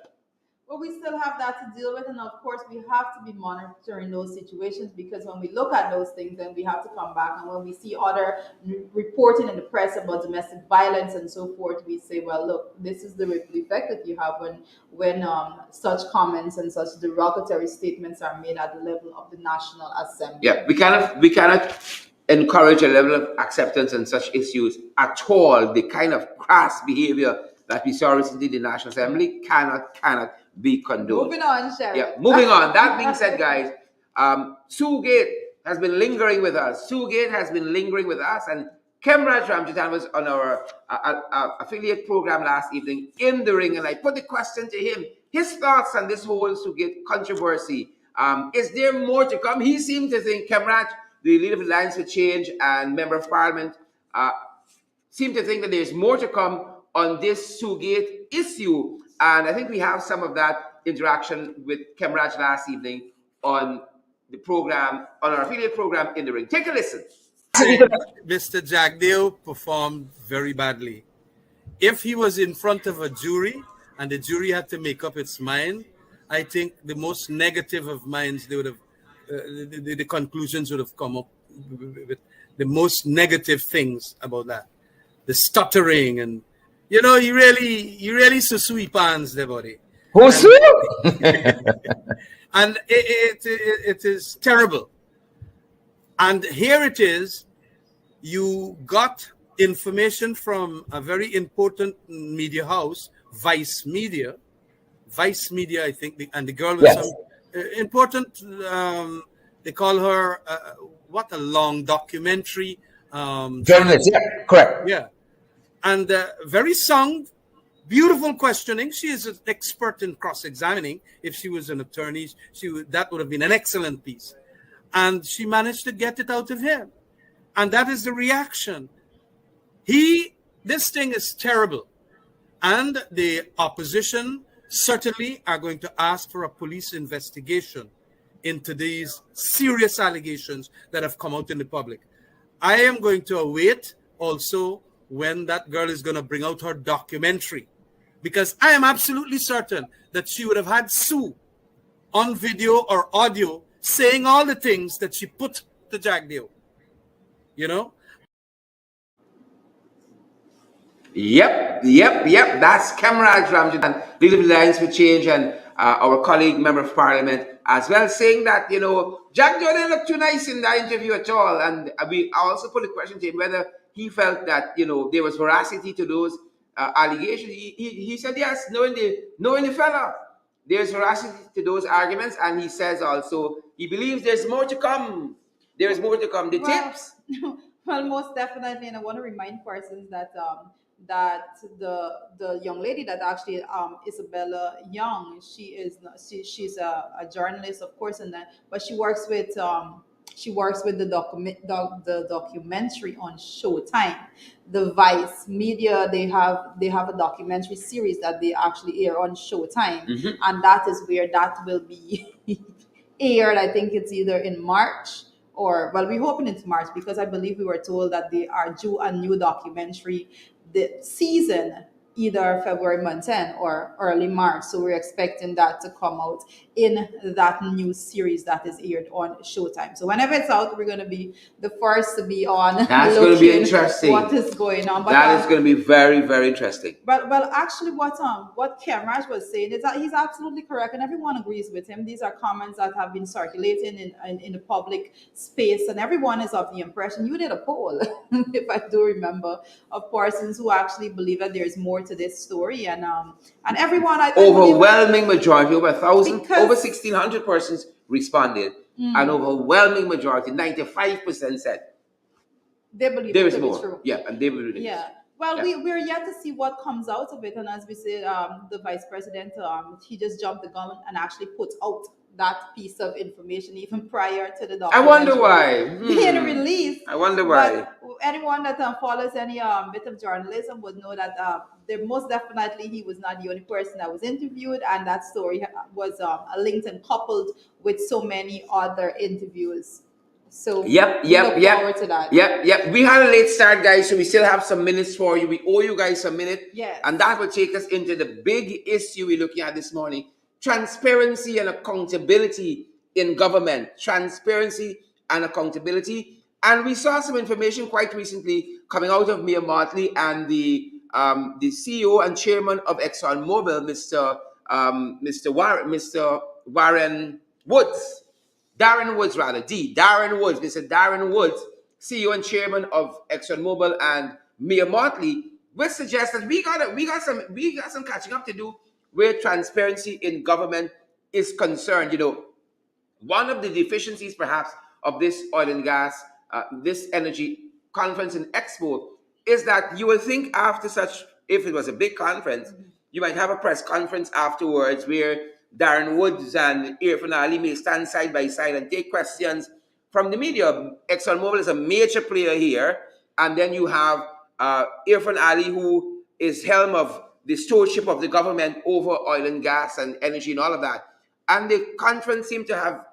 well, we still have that to deal with, and of course, we have to be monitoring those situations because when we look at those things, then we have to come back. And when we see other reporting in the press about domestic violence and so forth, we say, well, look, this is the ripple effect that you have when such comments and such derogatory statements are made at the level of the National Assembly. Yeah, we cannot encourage a level of acceptance in such issues at all. The kind of crass behavior that we saw recently in the National Assembly cannot be condoned. Moving on, Sharon. Yeah, moving on. That being said, guys, Sue Gate has been lingering with us. Sue Gate has been lingering with us, and Kemraj Ramjitan was on our affiliate program last evening in the ring, and I put the question to him, his thoughts on this whole Sue Gate controversy. Is there more to come? He seemed to think, Kemraj, the leader of the Alliance for Change and member of Parliament, seem to think that there's more to come on this Sue Gate issue. And I think we have some of that interaction with Kemraj last evening on the program, on our affiliate program in the ring. Take a listen. Mr. Jagdeo performed very badly. If he was in front of a jury and the jury had to make up its mind, I think the most negative of minds, they would have, the conclusions would have come up with the most negative things about that. The stuttering and, you know, he really susui pans the body. And it is terrible. And here it is, you got information from a very important media house, Vice Media, I think, and the girl was Yes. important. They call her what a long documentary Journalist, yeah, correct. yeah, and very sound, beautiful questioning. She is an expert in cross-examining. If she was an attorney, that would have been an excellent piece, and she managed to get it out of him, and that is the reaction. This thing is terrible. And the opposition certainly are going to ask for a police investigation into these serious allegations that have come out in the public. I am going to await also when that girl is going to bring out her documentary, because I am absolutely certain that she would have had Sue on video or audio saying all the things that she put to Jagdeo. You know? Yep. That's Kemraj Ramjitan, leader of the Alliance for Change, and our colleague, member of Parliament, as well, saying that, you know, Jack didn't look too nice in that interview at all. And I also put a question to him whether he felt that, you know, there was veracity to those allegations. He said yes, knowing the fella. There's veracity to those arguments, and he says also he believes there's more to come. There's more to come. The Well, tips. well, most definitely, and I want to remind persons that the young lady that actually Isabella Young, she's a journalist, of course, and that, but she works with the documentary on Showtime. The Vice Media, they have a documentary series that they actually air on Showtime, and that is where that will be aired. I think it's either in March, or, well, we're hoping it's March, because I believe we were told that they are due a new documentary the season either February month end or early March. So we're expecting that to come out in that new series that is aired on Showtime. So whenever it's out, we're going to be the first to be on That's going to be looking interesting. what is going on. But that is going to be very, very interesting. but actually, what Kemraj was saying is that he's absolutely correct, and everyone agrees with him. These are comments that have been circulating in the public space, and everyone is of the impression. You did a poll, if I do remember, of persons who actually believe that there's more to this story, and everyone, I believe, Overwhelming majority, over 1,000, Because- over 1,600 persons responded, and overwhelming majority, 95% said they believe there it is to be more. true. Yeah, and they believe it. Yeah. Well, Yeah. we're yet to see what comes out of it. And as we said, the vice president, he just jumped the gun and actually put out that piece of information even prior to the I documentary wonder why. being released. I wonder why. But anyone that follows any bit of journalism would know that there most definitely he was not the only person that was interviewed, and that story was linked and coupled with so many other interviews. So Yep, we yep, look yep. forward to that. Yep. We had a late start, guys, so we still have some minutes for you. We owe you guys a minute. Yes. And that will take us into the big issue we're looking at this morning: transparency and accountability in government. Transparency and accountability. And we saw some information quite recently coming out of Mia Motley and the CEO and chairman of ExxonMobil, Mr. Warren Woods. Darren Woods, rather, Darren Woods, Mr. Darren Woods, CEO and chairman of ExxonMobil, and Mia Motley, which suggests that we got some catching up to do where transparency in government is concerned. One of the deficiencies, perhaps, of this oil and gas, this energy conference and expo, is that you will think after such, if it was a big conference, you might have a press conference afterwards where Darren Woods and Irfan Ali may stand side by side and take questions from the media. ExxonMobil is a major player here, and then you have Irfan Ali, who is helm of the stewardship of the government over oil and gas and energy and all of that. And the conference seemed to have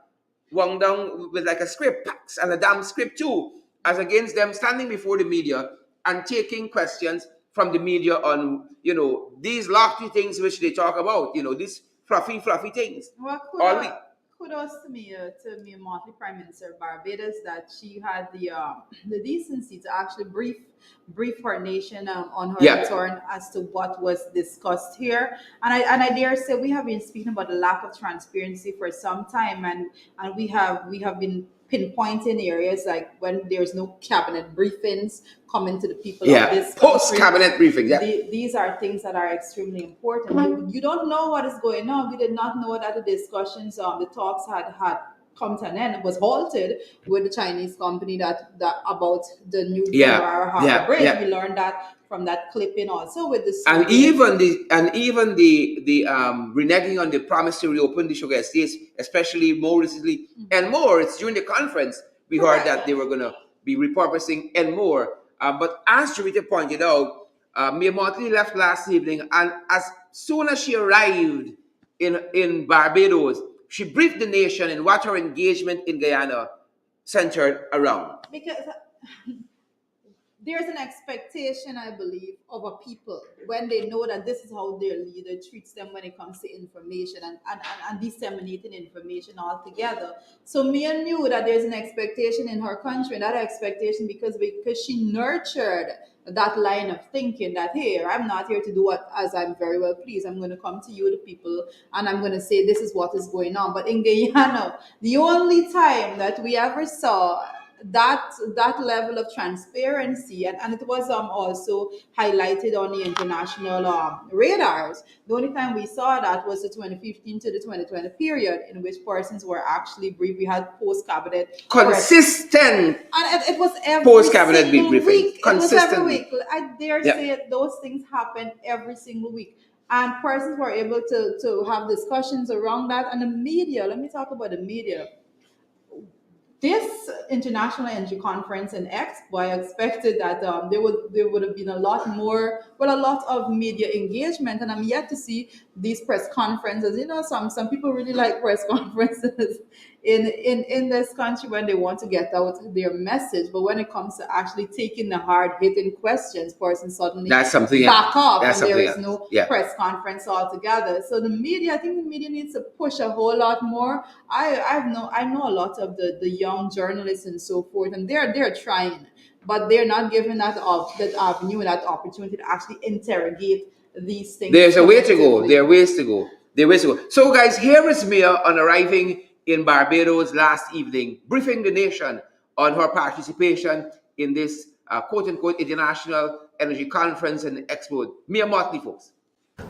wound down with like a script, and a damn script too, as against them standing before the media and taking questions from the media on, these lofty things which they talk about, these fluffy things. Well, kudos to me, Motley Prime Minister of Barbados, that she had the decency to actually brief her nation on her return as to what was discussed here. And I dare say we have been speaking about the lack of transparency for some time, and we have been pinpointing areas like when there's no cabinet briefings coming to the people of this post cabinet briefings. These are things that are extremely important. You don't know what is going on. We did not know that the discussions, the talks had come to an end. It was halted with the Chinese company that about the new Harbor Bridge. We learned that from that clipping also with the and even the reneging on the promise to reopen the sugar estates, especially more recently, and more. It's during the conference we heard that they were going to be repurposing and more. But as Charita pointed out, Mia Motley left last evening, and as soon as she arrived in Barbados, she briefed the nation in what her engagement in Guyana centered around. Because there's an expectation, I believe, of a people when they know that this is how their leader treats them when it comes to information and disseminating information altogether. So Mia knew that there's an expectation in her country, and that expectation because she nurtured that line of thinking that, hey, I'm not here to do what as I'm very well pleased. I'm going to come to you, the people, and I'm going to say this is what is going on. But in Guyana, the only time that we ever saw that level of transparency, and it was also highlighted on the international radars. The only time we saw that was the 2015 to the 2020 period, in which persons were actually briefed. We had post cabinet consistent, and it was every post cabinet single briefings, week. It was every consistently. week. I dare say it, those things happen every single week. And persons were able to have discussions around that. And the media, let me talk about the media. This international energy conference in Expo, I expected that there would have been a lot more, well, a lot of media engagement, and I'm yet to see these press conferences. You know, some people really like press conferences in this country when they want to get out their message, but when it comes to actually taking the hard hitting questions, persons suddenly That's something back off, That's and there is something no press conference altogether. So the media, I think the media needs to push a whole lot more. I know a lot of the young journalists and so forth, and they're trying, but they're not given that avenue, that opportunity to actually interrogate these things. There's a way to go. There are ways to go. There are ways to go. So, guys, here is Mia on arriving in Barbados last evening, briefing the nation on her participation in this quote unquote international energy conference and expo. Mia Motley, folks.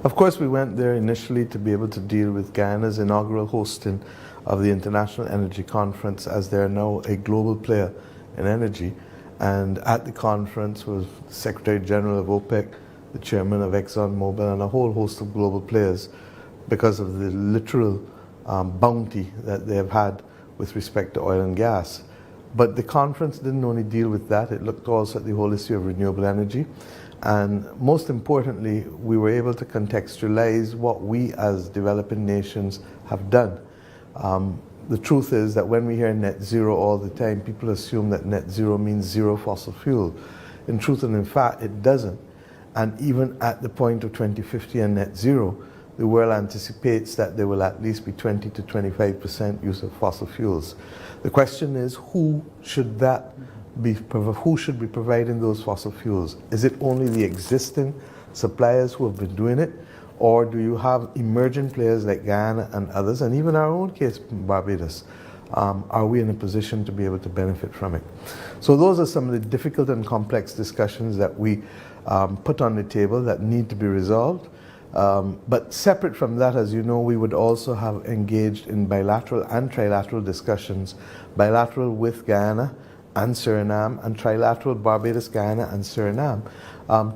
Of course, we went there initially to be able to deal with Guyana's inaugural hosting of the International Energy Conference, as they are now a global player in energy. And at the conference was the Secretary General of OPEC, the Chairman of ExxonMobil, and a whole host of global players, because of the literal bounty that they have had with respect to oil and gas. But the conference didn't only deal with that, it looked also at the whole issue of renewable energy. And most importantly, we were able to contextualize what we as developing nations have done. The truth is that when we hear net zero all the time, people assume that net zero means zero fossil fuel. In truth and in fact, it doesn't. And even at the point of 2050 and net zero, the world anticipates that there will at least be 20 to 25% use of fossil fuels. The question is, who should be providing those fossil fuels? Is it only the existing suppliers who have been doing it? Or do you have emerging players like Guyana and others, and even our own case, Barbados? Are we in a position to be able to benefit from it? So those are some of the difficult and complex discussions that we put on the table that need to be resolved. But separate from that, as you know, we would also have engaged in bilateral and trilateral discussions, bilateral with Guyana and Suriname, and trilateral Barbados, Guyana, and Suriname,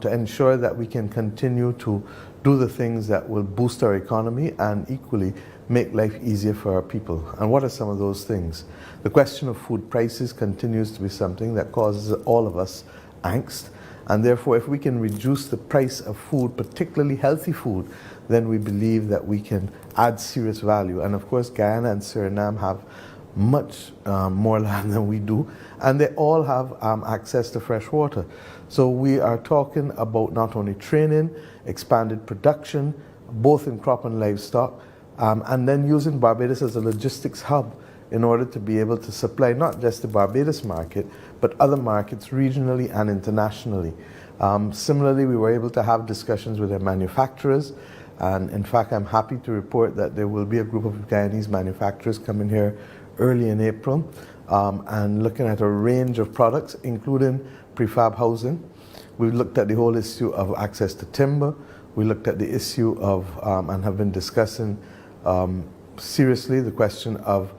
to ensure that we can continue to do the things that will boost our economy and equally make life easier for our people. And what are some of those things? The question of food prices continues to be something that causes all of us angst. And therefore, if we can reduce the price of food, particularly healthy food, then we believe that we can add serious value. And of course, Guyana and Suriname have much more land than we do, and they all have access to fresh water. So we are talking about not only training, expanded production, both in crop and livestock, and then using Barbados as a logistics hub in order to be able to supply not just the Barbados market, but other markets regionally and internationally. Similarly, we were able to have discussions with their manufacturers, and in fact, I'm happy to report that there will be a group of Guyanese manufacturers coming here early in April and looking at a range of products, including prefab housing. We looked at the whole issue of access to timber. We looked at the issue of, and have been discussing seriously, the question of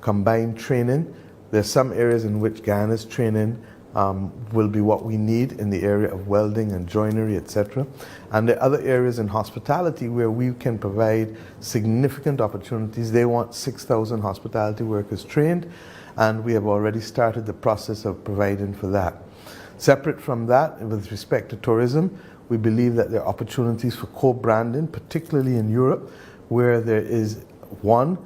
combined training. There's some areas in which Guyana's training will be what we need in the area of welding and joinery, etc. And there are other areas in hospitality where we can provide significant opportunities. They want 6,000 hospitality workers trained, and we have already started the process of providing for that. Separate from that, with respect to tourism, we believe that there are opportunities for co-branding, particularly in Europe, where there is one,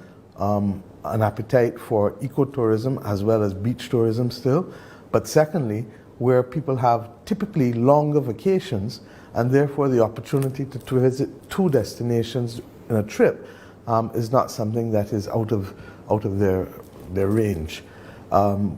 an appetite for ecotourism as well as beach tourism still, but secondly, where people have typically longer vacations, and therefore the opportunity to visit two destinations in a trip is not something that is out of their range.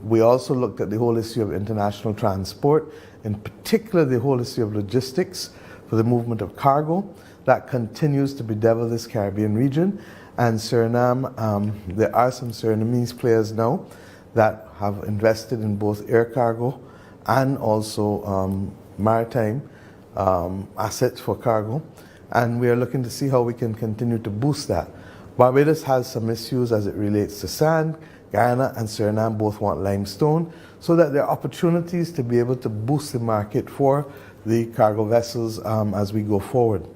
We also looked at the whole issue of international transport, in particular the whole issue of logistics for the movement of cargo. That continues to bedevil this Caribbean region. And Suriname, there are some Surinamese players now that have invested in both air cargo and also maritime assets for cargo. And we are looking to see how we can continue to boost that. Barbados has some issues as it relates to sand. Guyana and Suriname both want limestone, so that there are opportunities to be able to boost the market for the cargo vessels as we go forward.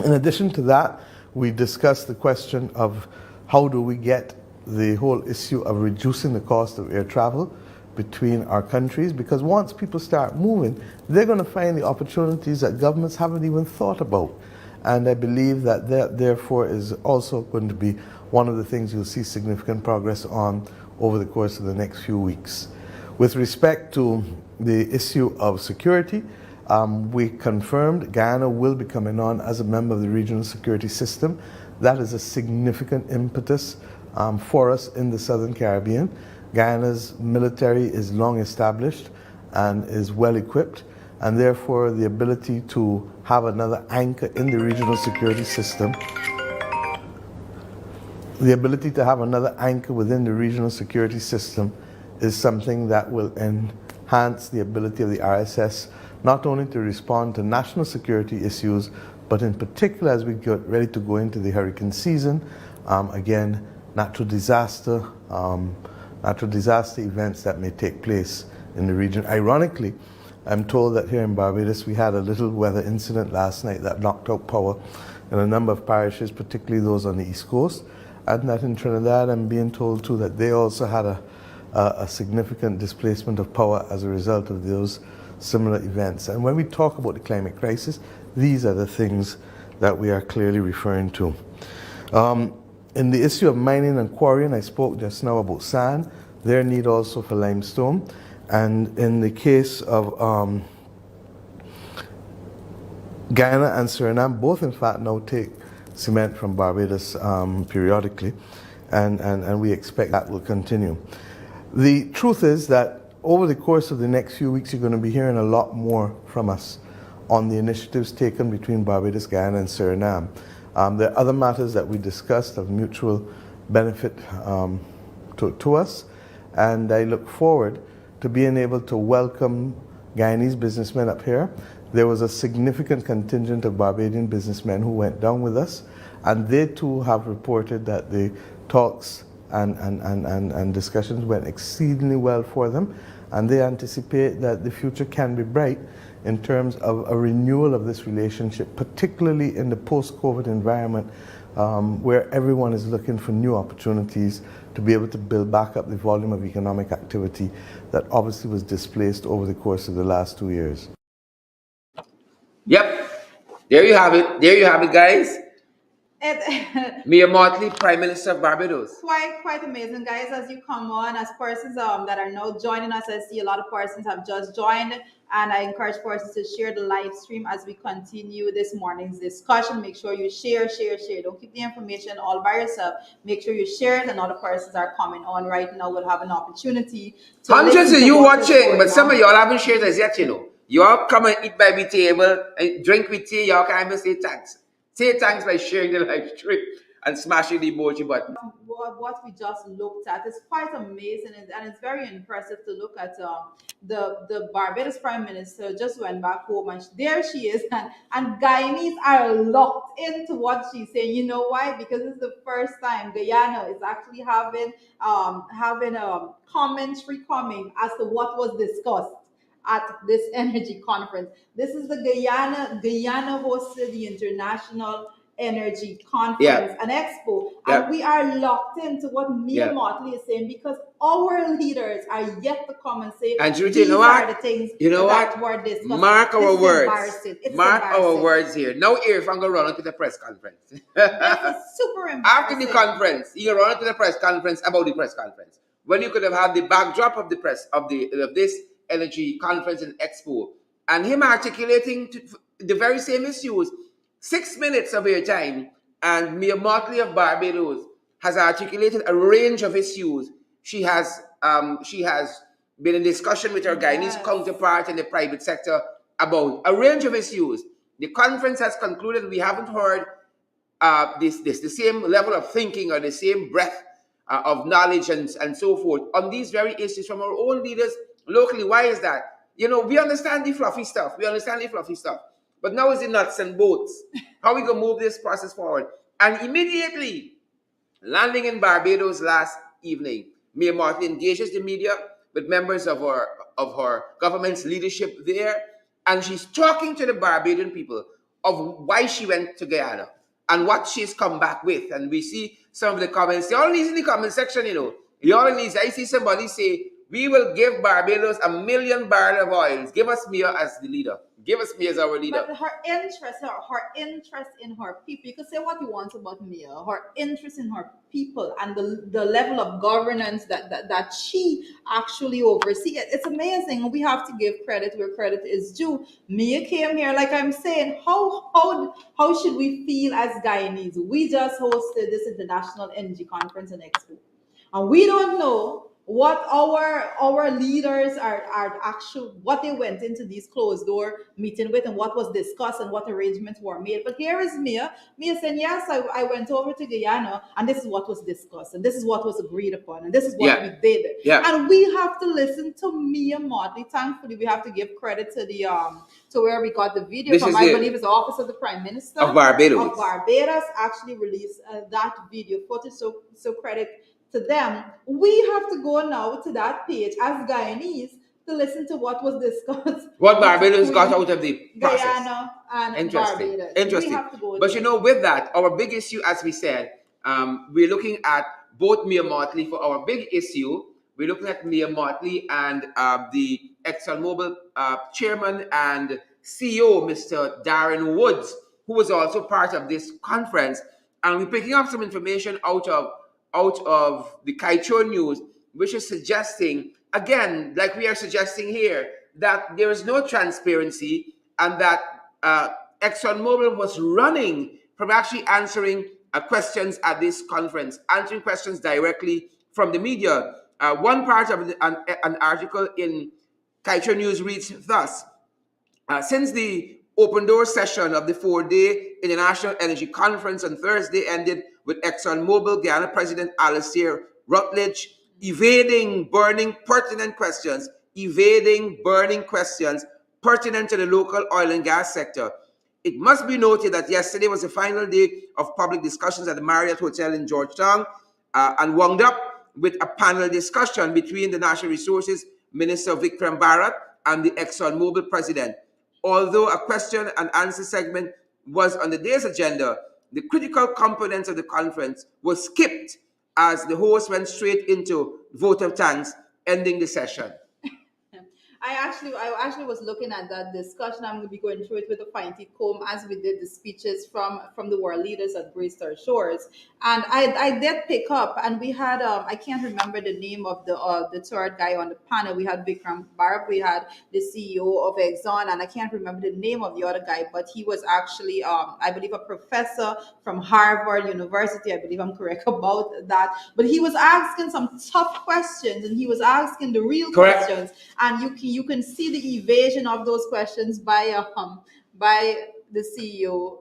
In addition to that, we discussed the question of how do we get the whole issue of reducing the cost of air travel between our countries, because once people start moving, they're going to find the opportunities that governments haven't even thought about. And I believe that therefore is also going to be one of the things you'll see significant progress on over the course of the next few weeks. With respect to the issue of security, we confirmed Guyana will be coming on as a member of the regional security system. That is a significant impetus for us in the Southern Caribbean. Guyana's military is long established and is well equipped, and therefore the ability to have another anchor in the regional security system, the ability to have another anchor within the regional security system is something that will enhance the ability of the RSS not only to respond to national security issues, but in particular as we get ready to go into the hurricane season, again, natural disaster events that may take place in the region. Ironically, I'm told that here in Barbados we had a little weather incident last night that knocked out power in a number of parishes, particularly those on the East Coast, and that in Trinidad I'm being told too that they also had a significant displacement of power as a result of those similar events. And when we talk about the climate crisis, these are the things that we are clearly referring to. In the issue of mining and quarrying, I spoke just now about sand, their need also for limestone. And in the case of Guyana and Suriname, both in fact now take cement from Barbados periodically, and we expect that will continue. The truth is that over the course of the next few weeks, you're going to be hearing a lot more from us on the initiatives taken between Barbados, Guyana, and Suriname. There are other matters that we discussed of mutual benefit to us, and I look forward to being able to welcome Guyanese businessmen up here. There was a significant contingent of Barbadian businessmen who went down with us, and they too have reported that the talks and discussions went exceedingly well for them, and they anticipate that the future can be bright in terms of a renewal of this relationship, particularly in the post-COVID environment where everyone is looking for new opportunities to be able to build back up the volume of economic activity that obviously was displaced over the course of the last 2 years. Yep. There you have it. There you have it, guys. Mia Motley, Prime Minister of Barbados. Quite amazing, guys. As you come on, as persons that are now joining us, I see a lot of persons have just joined, and I encourage persons to share the live stream as we continue this morning's discussion. Make sure you share. Don't keep the information all by yourself. Make sure you share it, and other persons are coming on right now will have an opportunity to hundreds of to you watching, but some on. of y'all haven't shared as yet, you know. Y'all come and eat by the table and drink with tea. Y'all can't even say thanks. Say thanks by sharing the live stream and smashing the emoji button. What we just looked at is quite amazing, and it's very impressive to look at. The Barbados Prime Minister just went back home, and there she is, and Guyanese are locked into what she's saying. You know why? Because it's the first time Guyana is actually having commentary coming as to what was discussed at this energy conference. This is the Guyana hosted the International Energy Conference and Expo, and we are locked into what Mia Motley is saying, because our leaders are yet to come and say, and these you know what? are the things that were discussed. Mark our words. Mark our embarrassing. words here. Now, if I'm going to run into the press conference. This is super embarrassing. After the conference, you run into the press conference about the press conference. When you could have had the backdrop of the press of this energy conference and expo, and him articulating the very same issues. 6 minutes of your time, and Mia Motley of Barbados has articulated a range of issues. She has been in discussion with her Guyanese counterpart in the private sector about a range of issues. The conference has concluded. We haven't heard the same level of thinking or the same breadth of knowledge and so forth on these very issues from our own leaders locally. Why is that? We understand the fluffy stuff. But now it's the nuts and bolts. How we gonna move this process forward? And immediately, landing in Barbados last evening, Mayor Martin engages the media with members of her government's leadership there, and she's talking to the Barbadian people of why she went to Guyana and what she's come back with. And we see some of the comments. They all in the comment section, I see somebody say, we will give Barbados 1 million barrels of oil. Give us Mia as the leader. Give us Mia as our leader. But her interest in her people, you can say what you want about Mia, her interest in her people and the level of governance that she actually oversees. It's amazing. We have to give credit where credit is due. Mia came here, like I'm saying, how should we feel as Guyanese? We just hosted this International Energy Conference and Expo. And we don't know what our leaders are actually, what they went into these closed door meeting with and what was discussed and what arrangements were made. But here is Mia saying, yes, I went over to Guyana and this is what was discussed and this is what was agreed upon and this is what we did. And we have to listen to Mia Motley. Thankfully, we have to give credit to the to where we got the video from. I believe it's the Office of the Prime Minister of Barbados. Actually released that video footage. So credit to them. We have to go now to that page as Guyanese to listen to what was discussed. What Barbados got out of the process. Guyana and Barbados. Interesting. We have to go but there. With that, our big issue, as we said, we're looking at both Mia Motley for our big issue. We're looking at Mia Motley and the ExxonMobil chairman and CEO, Mr. Darren Woods, who was also part of this conference. And we're picking up some information out of the Kaichon News, which is suggesting, again, like we are suggesting here, that there is no transparency and that ExxonMobil was running from actually answering questions at this conference, answering questions directly from the media. One part of an article in Kaichon News reads thus: since the open door session of the 4-day International Energy Conference on Thursday ended with ExxonMobil Guyana President Alistair Rutledge evading burning pertinent questions pertinent to the local oil and gas sector. It must be noted that yesterday was the final day of public discussions at the Marriott Hotel in Georgetown and wound up with a panel discussion between the Natural Resources Minister Vikram Bharat and the ExxonMobil President. Although a question and answer segment was on the day's agenda, the critical components of the conference were skipped as the host went straight into vote of thanks, ending the session. I actually was looking at that discussion. I'm going to be going through it with a fine-tooth comb as we did the speeches from the world leaders at Greystar Shores. And I did pick up, and we had I can't remember the name of the third guy on the panel. We had Vikram Bharat, we had the CEO of Exxon, and I can't remember the name of the other guy, but he was actually I believe a professor from Harvard University. I believe I'm correct about that. But he was asking some tough questions, and he was asking the real questions, and you can see the evasion of those questions by the CEO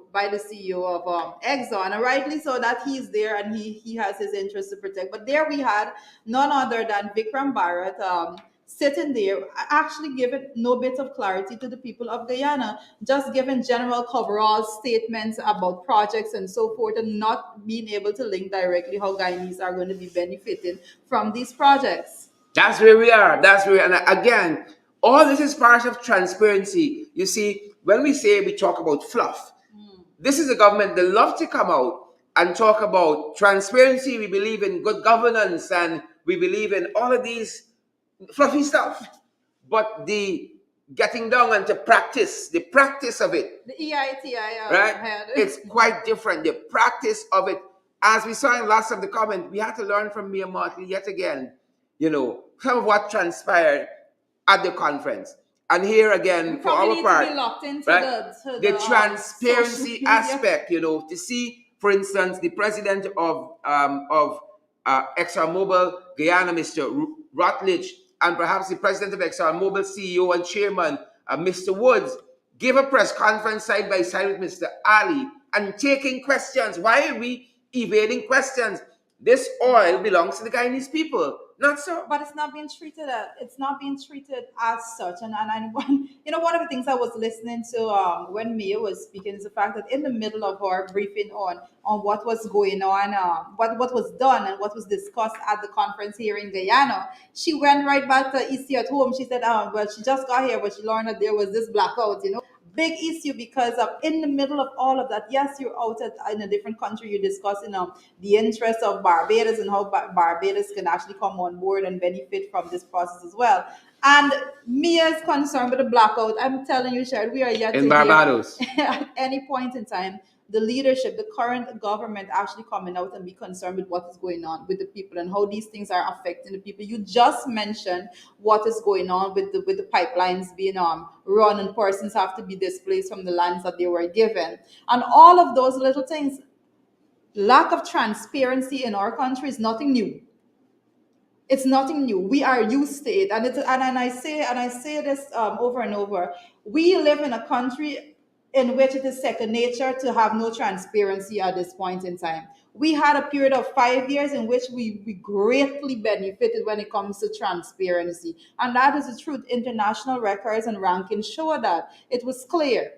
of Exxon, and rightly so that he's there and he has his interest to protect. But there we had none other than Vikram Bharat sitting there, actually giving no bit of clarity to the people of Guyana, just giving general coverall statements about projects and so forth, and not being able to link directly how Guyanese are going to be benefiting from these projects. That's where we are. And again, all this is part of transparency. You see, when we talk about fluff, this is a government that love to come out and talk about transparency. We believe in good governance and we believe in all of these fluffy stuff. But the getting down and to practice, the practice of it. The EITI, right? It's quite different. The practice of it, as we saw in last of the comment, we had to learn from Mia Motley yet again, some of what transpired at the conference. And here again, for our part, right, the transparency aspect, to see, for instance, the president of ExxonMobil Guyana, Mr. Rutledge, and perhaps the president of ExxonMobil CEO and chairman, Mr. Woods, give a press conference side by side with Mr. Ali and taking questions. Why are we evading questions? This oil belongs to the Guyanese people. Not so. But it's not being treated as such. And one, one of the things I was listening to when Mia was speaking is the fact that in the middle of our briefing on what was going on, what was done and what was discussed at the conference here in Guyana, she went right back to issue at home. She said, well, she just got here, but she learned that there was this blackout, big issue because of in the middle of all of that. Yes, you're out in a different country. You're discussing the interests of Barbados and how Barbados can actually come on board and benefit from this process as well. And Mia is concerned with the blackout. I'm telling you, Sharon, we are yet In to Barbados. hear at any point in time the leadership, the current government actually coming out and be concerned with what is going on with the people and how these things are affecting the people. You just mentioned what is going on with the pipelines being run and persons have to be displaced from the lands that they were given. And all of those little things, lack of transparency in our country is nothing new. It's nothing new. We are used to it, and I say this over and over. We live in a country in which it is second nature to have no transparency at this point in time. We had a period of 5 years in which we greatly benefited when it comes to transparency, and that is the truth. International records and rankings show that it was clear.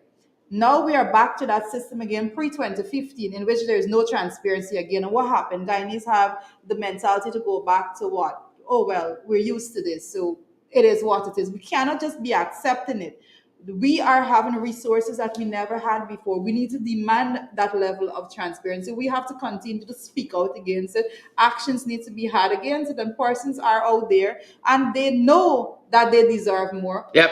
Now we are back to that system again, pre 2015, in which there is no transparency again. And what happened? Guyanese have the mentality to go back to what? Oh, well, we're used to this, so it is what it is. We cannot just be accepting it. We are having resources that we never had before. We need to demand that level of transparency. We have to continue to speak out against it. Actions need to be had against it, and persons are out there and they know that they deserve more. Yep.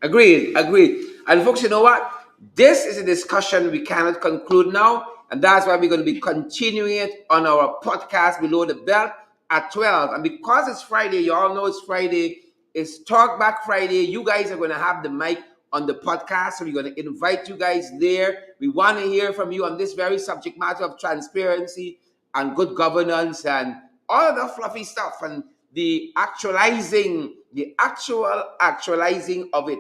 Agreed. And folks, you know what? This is a discussion we cannot conclude now, and that's why we're going to be continuing it on our podcast Below the Belt at 12. And because it's Friday, you all know it's Friday, it's Talk Back Friday. You guys are going to have the mic on the podcast, so we're going to invite you guys there. We want to hear from you on this very subject matter of transparency and good governance and all of the fluffy stuff and the actual actualizing of it.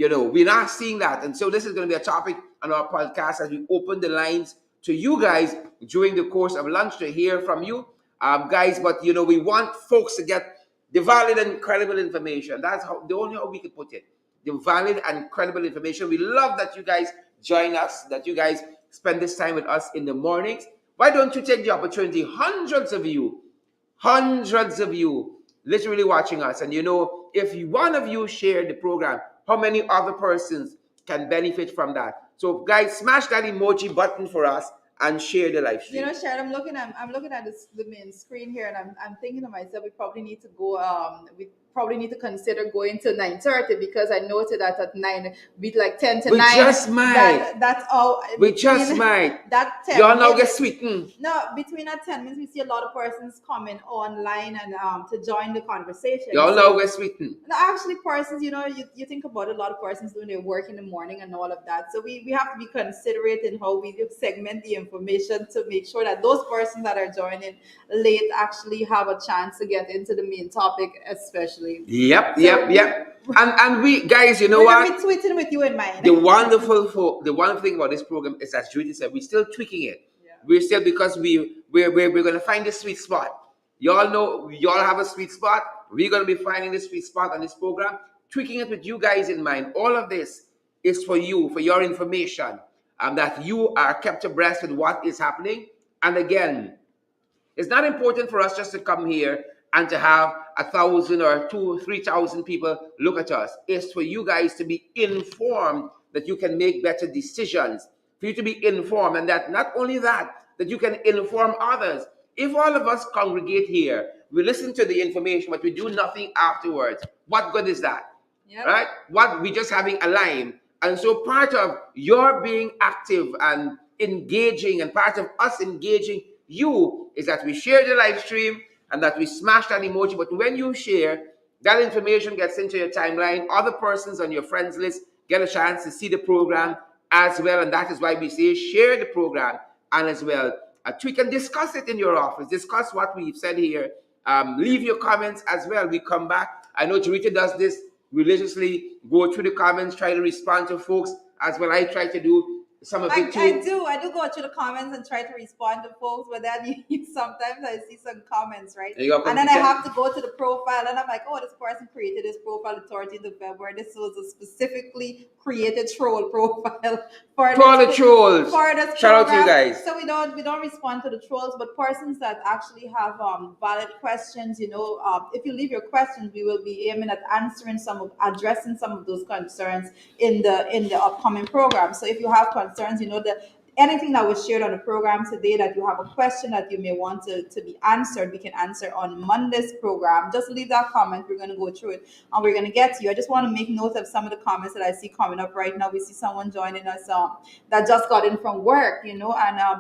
We're not seeing that. And so this is going to be a topic on our podcast as we open the lines to you guys during the course of lunch to hear from you, guys. But, we want folks to get the valid and credible information. That's the only how we could put it. The valid and credible information. We love that you guys join us, that you guys spend this time with us in the mornings. Why don't you take the opportunity? Hundreds of you literally watching us. And if one of you shared the program, how many other persons can benefit from that? So guys, smash that emoji button for us and share the live stream. Sharon, I'm looking at the main screen here, and I'm thinking to myself, we probably need to go. We probably need to consider going to 9:30 because I noted that at 9, be like 10 to 9. We just might. That's all. We just might. That 10 y'all now get sweetened. No, between that 10 minutes, we see a lot of persons coming online and to join the conversation. Y'all now get sweetened. No, actually, persons, you think about a lot of persons doing their work in the morning and all of that. So we have to be considerate in how we segment the information to make sure that those persons that are joining late actually have a chance to get into the main topic, especially. Yep. And we guys, you know what? We're tweeting with you in mind. The wonderful thing about this program is, as Judy said, we're still tweaking it. Yeah. We're still, because we're going to find the sweet spot. Y'all know, y'all have a sweet spot. We're going to be finding the sweet spot on this program, tweaking it with you guys in mind. All of this is for you, for your information, that you are kept abreast with what is happening. And again, it's not important for us just to come here and to have 1,000 or 2,000 or 3,000 people look at us. It's for you guys to be informed that you can make better decisions, for you to be informed, and that not only that you can inform others. If all of us congregate here, we listen to the information, but we do nothing afterwards, what good is that? Yep. Right? What we just having a line. And so part of your being active and engaging, and part of us engaging you, is that we share the live stream and that we smash that emoji. But when you share, that information gets into your timeline. Other persons on your friends list get a chance to see the program as well. And that is why we say share the program, and as well, we can discuss it in your office. Discuss what we've said here. Leave your comments as well. We come back. I know Charita does this religiously. Go through the comments, try to respond to folks as well. I try to do. some of I it too. I do go through the comments and try to respond to folks, but then sometimes I see some comments, right? And then I have to go to the profile, and I'm like, oh, this person created this profile the 13th of February. This was a specifically created troll profile for the trolls. for this Shout program. out to you guys. So we don't respond to the trolls, but persons that actually have valid questions. If you leave your questions, we will be aiming at addressing some of those concerns in the upcoming program. So if you have concerns, that anything that was shared on the program today, that you have a question that you may want to be answered, we can answer on Monday's program. Just leave that comment. We're going to go through it and we're going to get to you. I just want to make note of some of the comments that I see coming up right now. We see someone joining us that just got in from work, and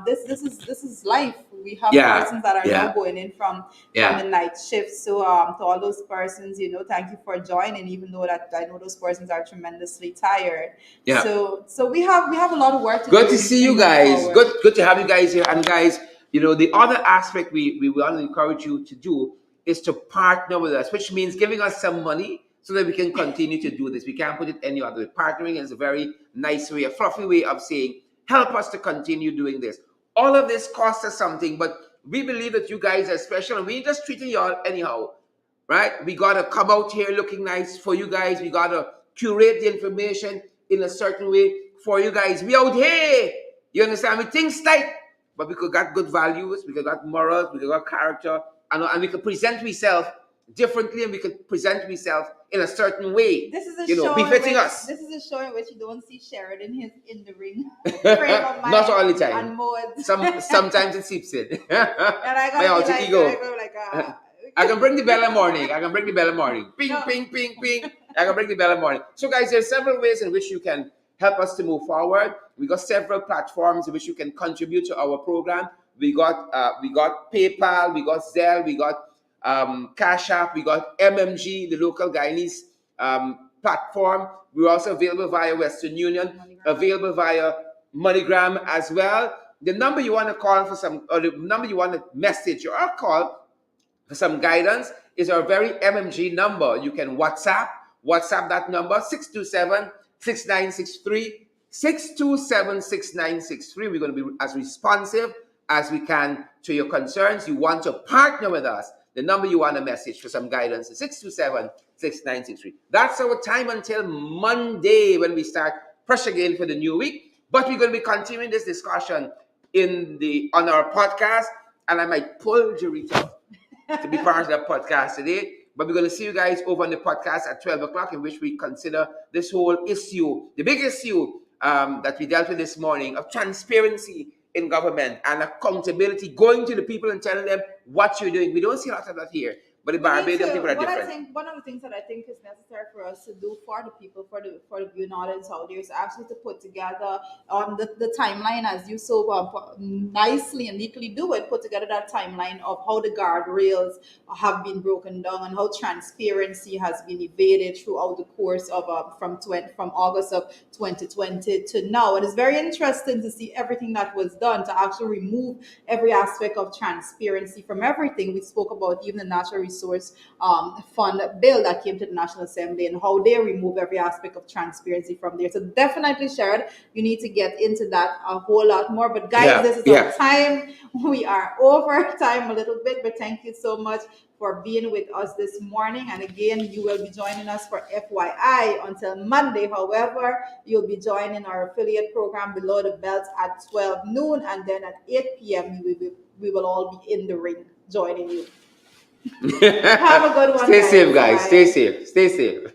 this is life. We have persons that are now going in from the night shift. So to all those persons, thank you for joining, even though that I know those persons are tremendously tired. Yeah. So we have a lot of work to do. Good to see you guys. Good to have you guys here. And guys, the other aspect we want to encourage you to do is to partner with us, which means giving us some money so that we can continue to do this. We can't put it any other way. Partnering is a very nice way, a fluffy way of saying, help us to continue doing this. All of this costs us something, but we believe that you guys are special and we ain't just treating y'all anyhow, right? We got to come out here looking nice for you guys. We got to curate the information in a certain way for you guys. We out here, you understand? We things tight, but we could got good values, we could got morals, we could got character, and we could present ourselves differently, and we could present ourselves in a certain way. This is a show befitting us. This is a show in which you don't see Sheridan in the ring. Not all the time. And sometimes it seeps in. And I got my ego. I can bring the bell in the morning. Ping, ping, ping, ping. I can bring the bell in the morning. So, guys, there's several ways in which you can help us to move forward. We got several platforms in which you can contribute to our program. We got PayPal, we got Zelle, we got Cash App, we got MMG, the local Guyanese platform. We're also available via Western Union, available via MoneyGram as well. The number you want to call or the number you want to message or call for some guidance is our very MMG number. You can WhatsApp that number, 627-6963, 627-6963. We're going to be as responsive as we can to your concerns. You want to partner with us, the number you want to message for some guidance is 627-6963. That's our time until Monday when we start fresh again for the new week. But we're going to be continuing this discussion on our podcast, and I might pull Jarita to be part of that podcast today. But we're going to see you guys over on the podcast at 12 o'clock, in which we consider this whole issue, the big issue that we dealt with this morning, of transparency in government and accountability, going to the people and telling them what you're doing. We don't see a lot of that here, but the Barbadian people are different. One of the things that I think is necessary for us to do for the people, for the viewing audience out there, is actually to put together the timeline, as you so nicely and neatly do it, put together that timeline of how the guardrails have been broken down and how transparency has been evaded throughout the course of from August of 2020 to now. And it's very interesting to see everything that was done to actually remove every aspect of transparency from everything. We spoke about even the natural resource fund bill that came to the National Assembly and how they remove every aspect of transparency from there. So definitely, Sharon, you need to get into that a whole lot more. But guys, this is our time. We are over time a little bit, but thank you so much for being with us this morning. And again, you will be joining us for FYI until Monday. However, you'll be joining our affiliate program Below the Belt at 12 noon, and then at 8 p.m. we will all be in the ring joining you. Have a good one. Stay safe, guys. Stay safe.